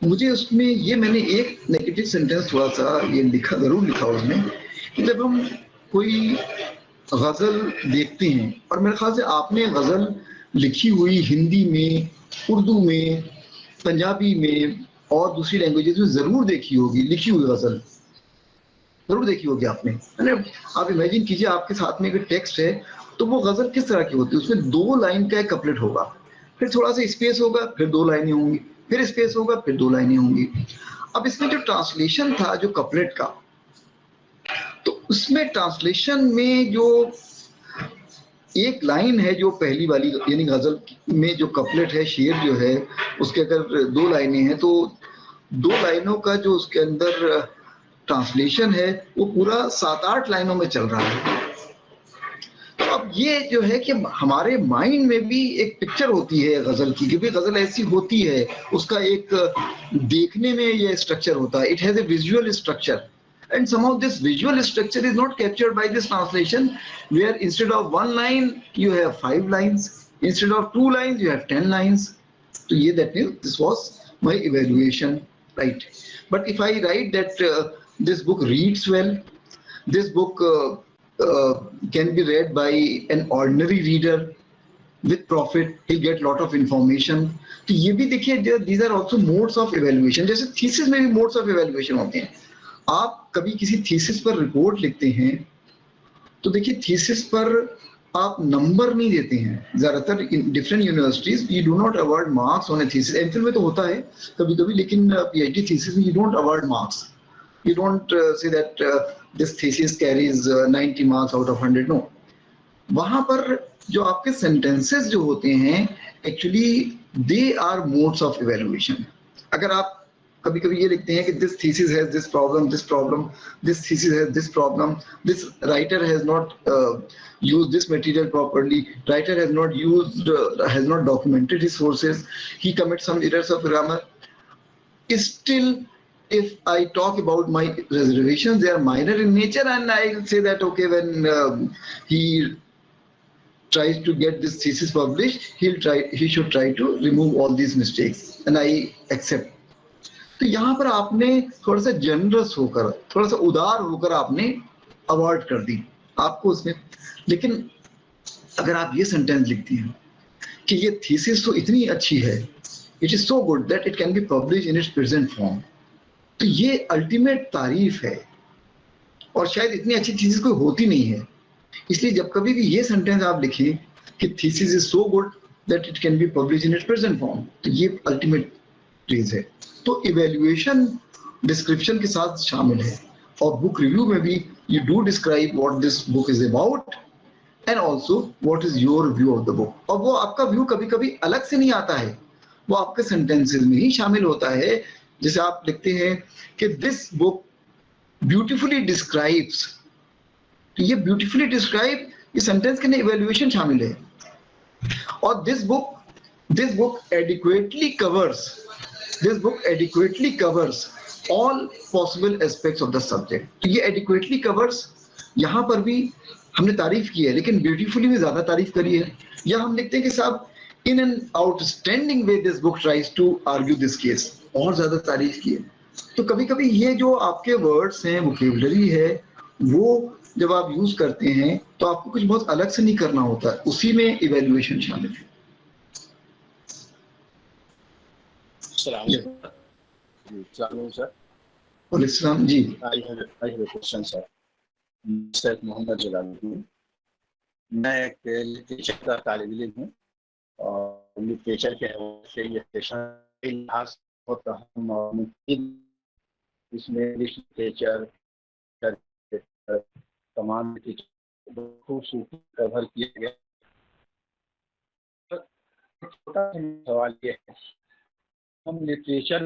मुझे उसमें ये मैंने एक नेगेटिव सेंटेंस थोड़ा सा ये लिखा, जरूर लिखा उसमें, कि जब हम कोई गजल देखते हैं, और मेरे ख्याल से आपने गजल लिखी हुई हिंदी में, उर्दू में, पंजाबी में और दूसरी लैंग्वेजेस में जरूर देखी होगी, लिखी हुई गजल जरूर देखी होगी आपने, है ना। आप इमेजिन कीजिए आपके साथ में एक टेक्स्ट है, तो वो गजल किस तरह की होती है, उसमें 2 लाइन का एक कपलेट होगा, फिर थोड़ा सा स्पेस होगा, फिर 2 लाइनें होंगी, फिर स्पेस होगा, फिर 2 लाइनें होंगी। अब इसमें जो ट्रांसलेशन था जो कपलेट का, तो उसमें ट्रांसलेशन में जो एक लाइन है जो पहली वाली, यानी गजल में जो कपलेट है, शेर जो है उसके अगर 2 लाइनें हैं तो 2 लाइनों का जो उसके अंदर ट्रांसलेशन है वो पूरा 7-8 लाइनों में चल रहा है। तो अब ये जो है कि हमारे माइंड में भी एक पिक्चर होती है गजल की, क्योंकि गजल ऐसी होती है, उसका एक देखने में ये स्ट्रक्चर होता है, it has a visual structure, and somehow this visual structure is not captured by this translation, where instead of 1 line you have 5 lines, instead of 2 lines you have 10 lines. So yeah, that means this was my evaluation, right? But if I write that this book reads well, this book can be read by an ordinary reader with profit, he'll get lot of information. तो ये भी देखिए, these are also modes of evaluation. जैसे thesis में भी modes of evaluation होते हैं। आप कभी किसी थीसिस पर रिपोर्ट लिखते हैं तो देखिए थीसिस पर आप नंबर नहीं देते हैं, ज्यादातर different universities you do not award marks on a thesis. MPhil में तो होता है कभी कभी, लेकिन पीएचडी थीसिस में you don't award marks, you don't say that this thesis carries 90 marks out of 100, no. वहां पर जो आपके सेंटेंसेस जो होते हैं actually they are modes of evaluation. अगर आप कभी कभी ये लिखते हैं कि this thesis has this problem, this thesis has this problem, this writer has not used this material properly, writer has not documented his sources, he commits some errors of grammar. Still, if I talk about my reservations, they are minor in nature, and I say that okay, when he tries to get this thesis published, he should try to remove all these mistakes, and I accept. तो यहाँ पर आपने थोड़ा सा generous होकर, थोड़ा सा उदार होकर आपने अवॉइड कर दी आपको उसमें। लेकिन अगर आप ये सेंटेंस लिखती हैं कि ये थीसिस तो इतनी अच्छी है, it is so good that it can be publish in its present form, तो ये अल्टीमेट तारीफ है, और शायद इतनी अच्छी थीसिस कोई होती नहीं है। इसलिए जब कभी भी ये सेंटेंस आप लिखें कि thesis is so good that it can be publish in its present form, तो ये अल्टीमेट प्रेज है। तो इवेल्युएशन डिस्क्रिप्शन के साथ शामिल है, और बुक रिव्यू में भी you do describe what this book is about and also what is your view of the book. और वो आपका व्यू कभी कभी अलग से नहीं आता है, वो आपके सेंटेंसेस में ही शामिल होता है। जैसे आप लिखते हैं कि दिस बुक ब्यूटीफुली डिस्क्राइब्स, तो ये ब्यूटीफुली डिस्क्राइब, ये सेंटेंस के अंदर इवैल्यूएशन शामिल है। और this book adequately covers all possible aspects of the subject. तो ये एडिक्वेटली कवर्स, यहाँ पर भी हमने तारीफ की है, लेकिन ब्यूटीफुली में ज्यादा तारीफ करी है। या हम लिखते हैं कि साहब in an outstanding way this book tries to argue this case, और ज्यादा तारीफ की है। तो कभी कभी ये जो आपके वर्ड्स हैं, वोकेबुलरी है, वो जब आप यूज करते हैं तो आपको कुछ बहुत अलग से नहीं करना होता, उसी में इवैल्यूएशन शामिल है। सर जी, सर मोहम्मद जलालुद्दीन, मैं एक लिटरेचर का तालिब इल्म हूँ, और लिटरेचर के हवाले से ये सेशन इतिहास बहुत अहम और मुमकिन, इसमें लिटरेचर तमाम खूबसूरती कवर किया गया। छोटा सवाल ये है, हम लिटरेचर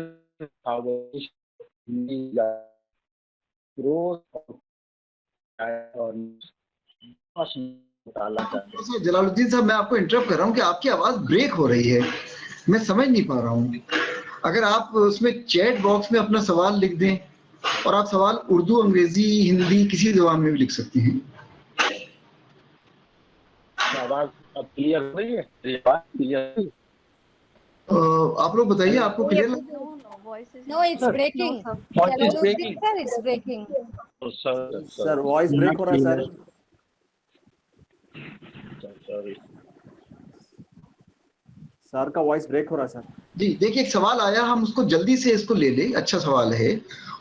जलालुद्दीन साहब, मैं आपको इंटरप्ट कर रहा हूँ कि आपकी आवाज ब्रेक हो रही है, मैं समझ नहीं पा रहा हूँ। अगर आप उसमें चैट बॉक्स में अपना सवाल लिख दें, और आप सवाल उर्दू, अंग्रेजी, हिंदी किसी जबान में भी लिख सकती हैं। आवाज अब क्लियर हो रही है? आप लोग बताइए, आपको क्लियर लग रहा है? No, it's breaking. Jalaluddin sir, it's breaking. Sir voice break हो रहा है सर। सर का वॉइस ब्रेक हो रहा है सर। जी देखिए, एक सवाल आया, हम उसको जल्दी से इसको ले लें। अच्छा सवाल है,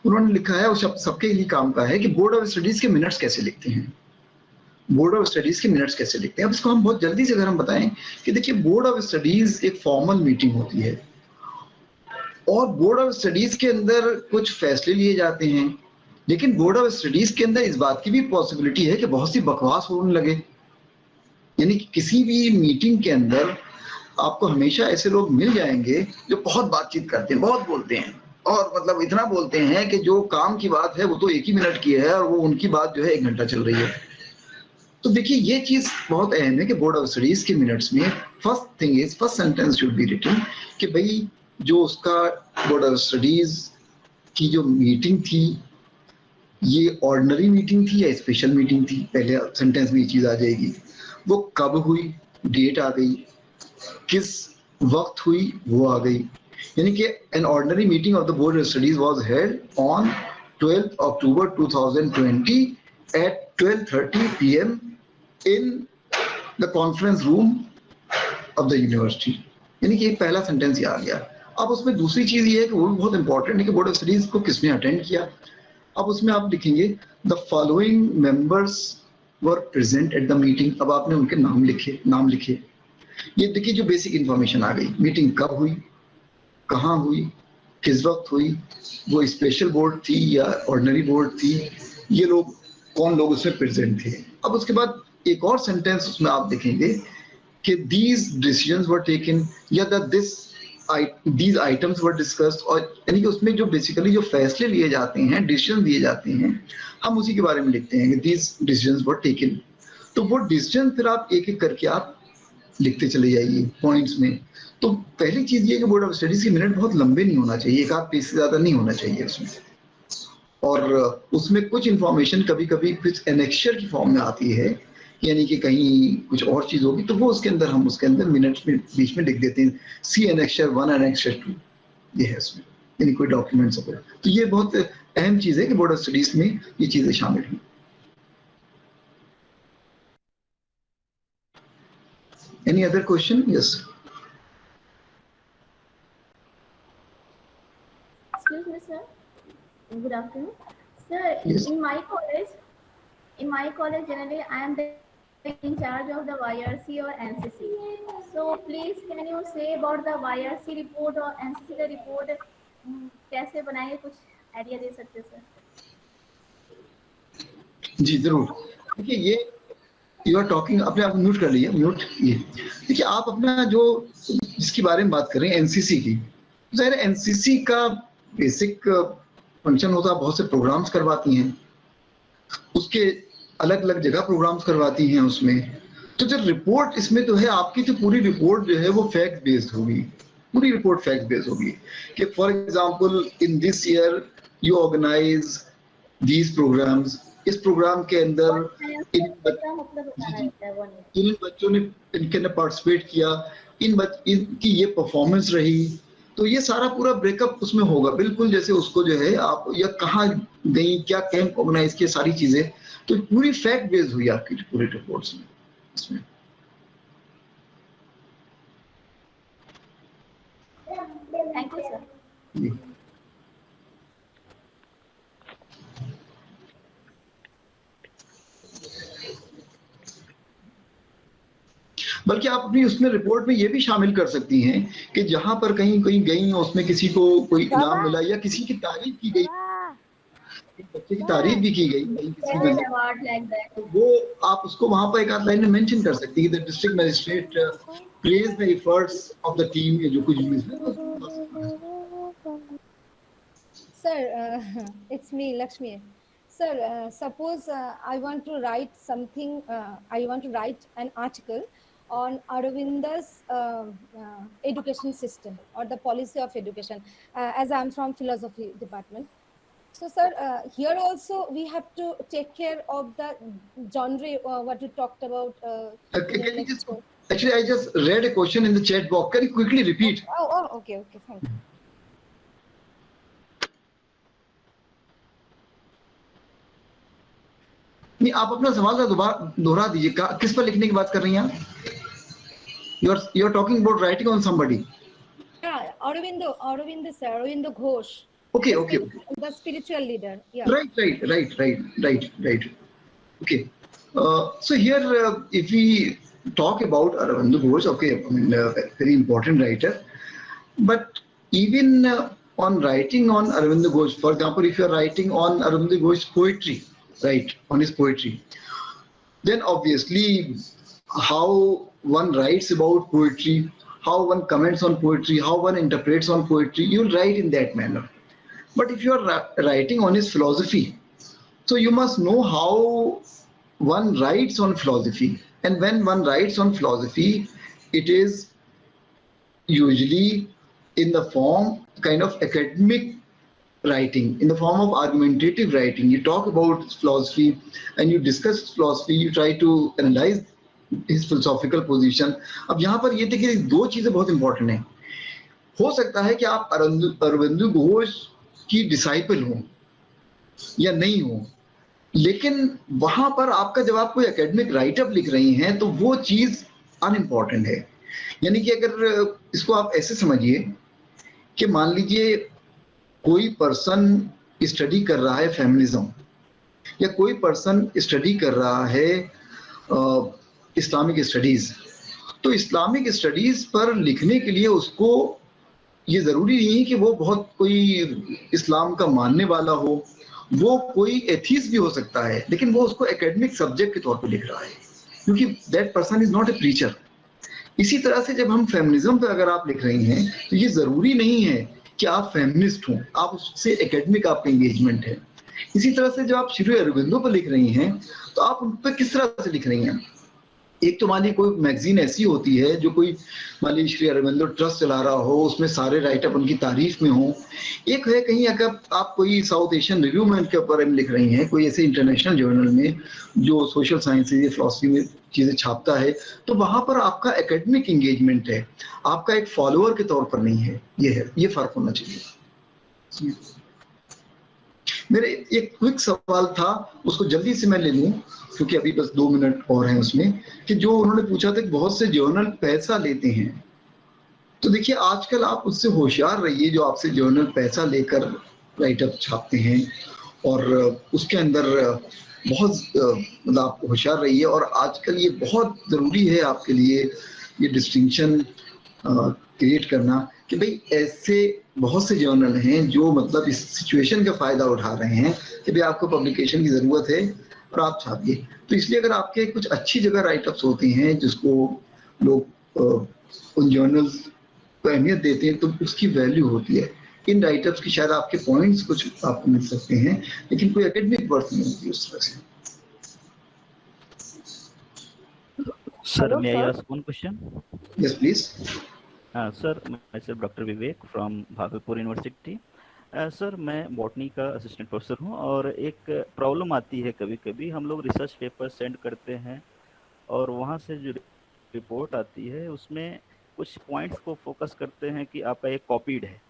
उन्होंने लिखा है, और सबके लिए काम का है कि बोर्ड ऑफ स्टडीज के मिनट्स कैसे लिखते हैं, बोर्ड ऑफ स्टडीज के मिनट्स कैसे लिखते हैं। अब इसको हम बहुत जल्दी से अगर हम बताएं कि देखिए, बोर्ड ऑफ स्टडीज एक फॉर्मल मीटिंग होती है, और बोर्ड ऑफ स्टडीज के अंदर कुछ फैसले लिए जाते हैं, लेकिन बोर्ड ऑफ स्टडीज के अंदर इस बात की भी पॉसिबिलिटी है कि बहुत सी बकवास होने लगे। यानी कि किसी भी मीटिंग के अंदर आपको हमेशा ऐसे लोग मिल जाएंगे जो बहुत बातचीत करते हैं, बहुत बोलते हैं, और मतलब इतना बोलते हैं कि जो काम की बात है वो तो 1 ही मिनट की है, और वो उनकी बात जो है 1 घंटा चल रही है। तो देखिए, ये चीज बहुत अहम है कि बोर्ड ऑफ स्टडीज के मिनट्स में first sentence should be written कि भाई जो उसका बोर्ड ऑफ स्टडीज की जो मीटिंग थी, ये ऑर्डिनरी मीटिंग थी या स्पेशल मीटिंग थी। पहले सेंटेंस में ये चीज आ जाएगी। वो कब हुई, डेट आ गई, किस वक्त हुई वो आ गई। यानी कि an ordinary meeting of the board of studies was held on 12 October 2020 at 12:30 PM in the conference room of the university। यानी कि एक पहला सेंटेंस ये आ गया। अब उसमें दूसरी चीज ये है कि वो भी बहुत इंपॉर्टेंट है कि बोर्ड ऑफ स्टडीज को किसने अटेंड किया। अब उसमें आप लिखेंगे the following members were present at the meeting. अब आपने उनके नाम लिखे। ये देखिए, जो बेसिक इंफॉर्मेशन आ गई, मीटिंग कब हुई, कहाँ हुई, किस वक्त हुई, वो स्पेशल बोर्ड थी या ऑर्डिनरी बोर्ड थी, ये लोग कौन लोग उसमें प्रेजेंट थे। अब उसके बाद एक और सेंटेंस उसमें आप देखेंगे कि दीज डिसीजंस वर टेकन, या that this these items were discussed, और यानी कि उसमें जो बेसिकली जो फैसले लिए जाते हैं, डिसीजन दिए जाते हैं, हम उसी के बारे में लिखते हैं कि these decisions were taken। तो वो डिसीजन फिर आप एक एक करके आप लिखते चले जाइए पॉइंट्स में। तो पहली चीज ये कि बोर्ड ऑफ स्टडीज के मिनट बहुत लंबे नहीं होना चाहिए, एक आध पेज से ज्यादा नहीं होना चाहिए उसमें, और उसमें कुछ इंफॉर्मेशन कभी कभी कुछ एनेक्शर की फॉर्म में आती है, यानी कि कहीं कुछ और चीज होगी तो वो उसके अंदर हम उसके अंदर मिनट्स में बीच में लिख देते हैं, सी एनेक्शर 1 एनेक्शर 2 ये है उसमें, यानी कोई डॉक्यूमेंट सब। तो ये बहुत अहम चीज है कि बोर्ड ऑफ स्टडीज में ये चीजें शामिल हैं। Any other question? Yes. Excuse me, sir. Good afternoon, sir. Yes. In my college, generally, I am in charge of the YRC or NCC. So, please, can you say about the YRC report or NCC का report? कैसे बनाएंगे, कुछ idea दे सकते हैं, sir? जी जरूर। देखिए ये you are talking, अपने आप म्यूट कर लीजिए, म्यूट। ये देखिए आप अपना जो जिसकी बारे में बात कर रहे हैं एनसीसी की, ज़ाहिर है एनसीसी का बेसिक फंक्शन होता है, बहुत से प्रोग्राम्स करवाती हैं, उसके अलग अलग जगह प्रोग्राम्स करवाती हैं उसमें। तो जो रिपोर्ट इसमें तो है, आपकी तो पूरी रिपोर्ट जो है वो फैक्ट बेस्ड होगी, पूरी रिपोर्ट फैक्ट बेस्ड होगी कि for example in this year you organize these programs, इस प्रोग्राम के अंदर इन बच्चों ने इनके पार्टिसिपेट किया, इनकी ये परफॉर्मेंस रही, तो ये सारा पूरा ब्रेकअप उसमें होगा, बिल्कुल जैसे उसको जो है आप या कहाँ गई, क्या कैंप ऑर्गेनाइज किए, सारी चीजें, तो पूरी फैक्ट बेस्ड हुई आपकी पूरी रिपोर्ट्स में इसमें। Thank you, sir. बल्कि आप अपनी उसमें रिपोर्ट में ये भी शामिल कर सकती हैं कि जहां पर कहीं कहीं गई उसमें किसी को कोई इनाम मिला या किसी की तारीफ की गई, बच्चे की तारीफ भी की गई कहीं किसी ने, तो वो आप उसको वहां पर एक आध लाइन में मेंशन कर सकती है, the district magistrate praise the efforts of the team, या जो कुछ भी इसमें। Sir, it's me, Lakshmi. Sir, suppose I want to write something, I want to write an article on Aurobindo's education system or the policy of education, as I'm from philosophy department. So, sir, here also we have to take care of the genre, what you talked about. Actually, I just read a question in the chat box. Can you quickly repeat? Oh, okay, thank you. नहीं, आप अपना सवाल दोबारा दोहरा दीजिए, किस पर लिखने की बात कर रही हैं आप? You are talking about writing on somebody. Yeah, Aurobindo sir, Aurobindo Ghosh. Okay. The spiritual leader. Yeah. Right. Okay. So here, if we talk about Aurobindo Ghosh, okay, I mean, a very important writer, but even on writing on Aurobindo Ghosh, for example, if you are writing on Aurobindo Ghosh's poetry, right, on his poetry, then obviously how one writes about poetry, how one comments on poetry, how one interprets on poetry, you'll write in that manner. But if you are writing on his philosophy, so you must know how one writes on philosophy. And when one writes on philosophy, it is usually in the form kind of academic writing, in the form of argumentative writing. You talk about philosophy and you discuss philosophy, you try to analyze his philosophical position. अब यहाँ पर ये देखिए दो चीजें बहुत important हैं। हो सकता है कि आप अरविंदो घोष की डिसाइपल हो या नहीं हो, लेकिन वहां पर आपका जब आप कोई एकेडमिक राइटअप लिख रही हैं तो वो चीज अनइम्पॉर्टेंट है। यानी कि अगर इसको आप ऐसे समझिए कि मान लीजिए कोई पर्सन स्टडी कर रहा है फेमिनिज्म, या कोई पर्सन स्टडी कर रहा है इस्लामिक स्टडीज, तो इस्लामिक स्टडीज पर लिखने के लिए उसको ये जरूरी नहीं कि वो बहुत कोई इस्लाम का मानने वाला हो, वो कोई एथीस्ट भी हो सकता है, लेकिन वो उसको एकेडमिक सब्जेक्ट के तौर पे लिख रहा है, क्योंकि that person is not a preacher. इसी तरह से जब हम फेमिनिज्म पे अगर आप लिख रही हैं तो ये जरूरी नहीं है कि आप फेमिनिस्ट हो, आप उससे एकेडमिक आपका एंगेजमेंट है। इसी तरह से जब आप श्री अरविंदो पर लिख रही हैं तो आप उन पर किस तरह से लिख रही हैं। एक तो मान लीजिए कोई मैगजीन ऐसी होती है जो कोई मान लीजिए श्री अरविंदो ट्रस्ट चला रहा हो, उसमें सारे राइटअप उनकी तारीफ में हो। एक है कहीं अगर आप कोई साउथ एशियन रिव्यू में उनके ऊपर लिख रही हैं, कोई ऐसे इंटरनेशनल जर्नल में जो सोशल साइंसेज या फिलॉसफी में चीजें छापता है, तो वहां पर आपका एकेडमिक एंगेजमेंट है, आपका एक फॉलोअर के तौर पर नहीं है। ये फर्क होना चाहिए। मेरे एक क्विक सवाल था, उसको जल्दी से मैं ले लूं क्योंकि अभी बस 2 मिनट और हैं उसमें, कि जो उन्होंने पूछा था कि बहुत से जर्नल पैसा लेते हैं। तो देखिए आजकल आप उससे होशियार रहिए जो आपसे जर्नल पैसा लेकर राइटअप छापते हैं, और उसके अंदर बहुत मतलब आप होशियार रहिए। और आजकल ये बहुत ज़रूरी है आपके लिए ये डिस्टिंक्शन क्रिएट करना कि भाई ऐसे बहुत से जर्नल हैं जो मतलब इस सिचुएशन का फ़ायदा उठा रहे हैं कि भाई आपको पब्लिकेशन की ज़रूरत है और आप छापिए। तो इसलिए अगर आपके कुछ अच्छी जगह राइटअप्स होते हैं जिसको लोग उन जर्नल्स को अहमियत देते हैं तो उसकी वैल्यू होती है। इन राइटअप्स की शायद आपके पॉइंट्स कुछ आपको मिल सकते हैं, लेकिन कोई एकेडमिक वर्क नहीं होती उस तरह से। Sir, may I ask one question? Yes, please. Sir, myself Dr. Vivek from Bhagalpur University. Sir मैं बॉटनी का असिस्टेंट प्रोफेसर हूँ, और एक प्रॉब्लम आती है कभी कभी हम लोग रिसर्च पेपर सेंड करते हैं और वहाँ से जो रिपोर्ट आती है उसमें कुछ पॉइंट्स को फोकस करते हैं कि आपका ये कॉपीड है,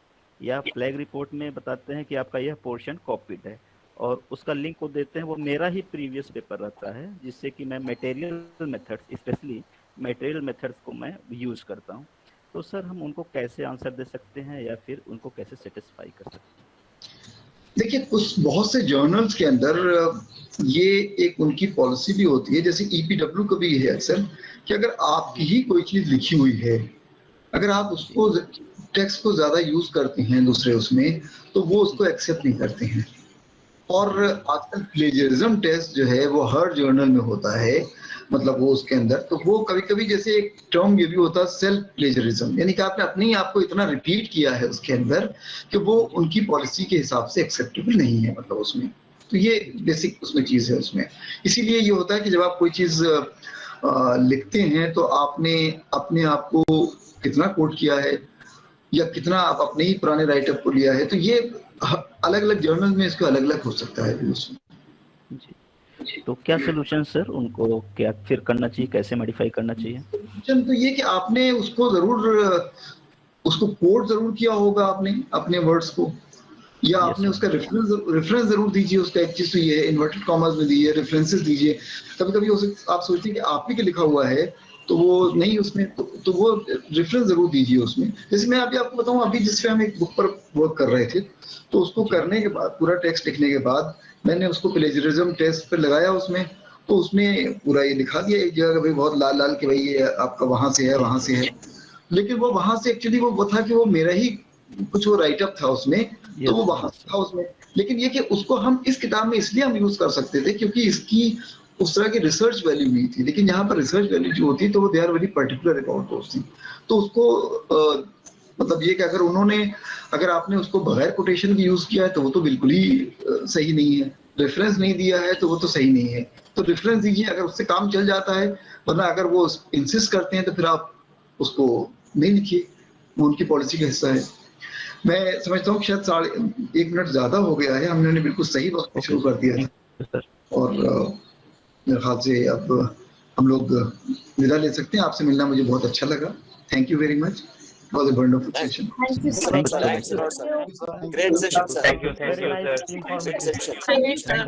या फ्लैग रिपोर्ट में बताते हैं कि आपका यह पोर्शन कॉपीड है, और उसका लिंक को देते हैं वो मेरा ही प्रीवियस पेपर रहता है, जिससे कि मैं material methods specially material methods को मैं यूज़ करता हूँ। तो सर हम उनको कैसे आंसर दे सकते हैं या फिर उनको कैसे सेटिस्फाई कर सकते हैं? देखिए कुछ बहुत से जर्नल्स के अंदर ये एक उनकी पॉलिसी भी होती है, जैसे EPW का भी है अक्सर, कि अगर आपकी ही कोई चीज़ लिखी हुई है, अगर आप उसको टेक्स्ट को ज़्यादा यूज़ करते हैं दूसरे उसमें, तो वो उसको एक्सेप्ट नहीं करते हैं। और आजकल प्लेजरिज्म टेस्ट जो है वो हर जर्नल में होता है, मतलब वो उसके अंदर तो वो कभी कभी जैसे एक टर्म ये भी होता है सेल्फ प्लेजरिज्म, यानी कि आपने अपने ही आपको इतना रिपीट किया है उसके अंदर कि वो उनकी पॉलिसी के हिसाब से एक्सेप्टेबल नहीं है, मतलब उसमें। तो ये बेसिक उसमें चीज़ है उसमें। इसीलिए ये होता है कि जब आप कोई चीज़ लिखते हैं तो आपने अपने आप को कितना कोट किया है या कितना आप अपने ही पुराने राइटअप को लिया है, तो ये अलग अलग जर्नल में इसको अलग अलग हो सकता है उसमें। तो क्या सोल्यूशन सर, उनको क्या फिर करना चाहिए, कैसे मॉडिफाई करना चाहिए? सोल्यूशन तो ये कि आपने उसको जरूर उसको कोड जरूर किया होगा आपने अपने वर्ड्स को, या आपने उसका रेफरेंस जरूर दीजिए। उसका एक चीज तो ये है, इन्वर्टेड कॉमर्स में दीजिए, रेफरेंसेस दीजिए। कभी कभी आप सोचते हैं कि आप ही के लिखा हुआ है तो वो नहीं उसमें, तो वो रेफरेंस जरूर दीजिए उसमें। जैसे मैं अभी आपको बताऊं, अभी जिस पे हम एक बुक पर वर्क कर रहे थे, तो उसको करने के बाद पूरा टेक्स्ट लिखने के बाद मैंने उसको प्लेजरिज्म टेस्ट पे लगाया उसमें, तो उसमें पूरा ये लिखा दिया एक जगह भाई बहुत लाल लाल कि भाई ये आपका वहां से है वहां से है, लेकिन वो वहां से एक्चुअली वो था कि वो मेरा ही कुछ वो राइटअप था उसमें, तो वो वहां से था उसमें। लेकिन ये कि उसको हम इस किताब में इसलिए हम यूज कर सकते थे क्योंकि इसकी उस तरह की रिसर्च वैल्यू नहीं थी, लेकिन यहाँ पर रिसर्च वैल्यू जो होती तो वो they are very particular about those thing. तो उसको मतलब ये कि अगर आपने उसको बगैर कोटेशन की यूज किया है तो वो तो बिल्कुल ही सही नहीं है, रेफरेंस नहीं दिया है तो वो तो सही नहीं है। तो रेफरेंस दीजिए, अगर उससे काम चल जाता है, वरना अगर वो इंसिस्ट करते हैं तो फिर आप उसको नहीं लिखिए, वो उनकी पॉलिसी का हिस्सा है। मैं समझता हूँ शायद 1.5 मिनट ज्यादा हो गया है, हमने बिल्कुल सही वक्त शुरू कर दिया था, और मेरे ख्याल से अब हम लोग विदा ले सकते हैं। आपसे मिलना मुझे बहुत अच्छा लगा। Thank you very much. It was a wonderful session. Thank you so much. Great session, sir. Thank you, sir. Great session. Very nice informative. Thank you, sir.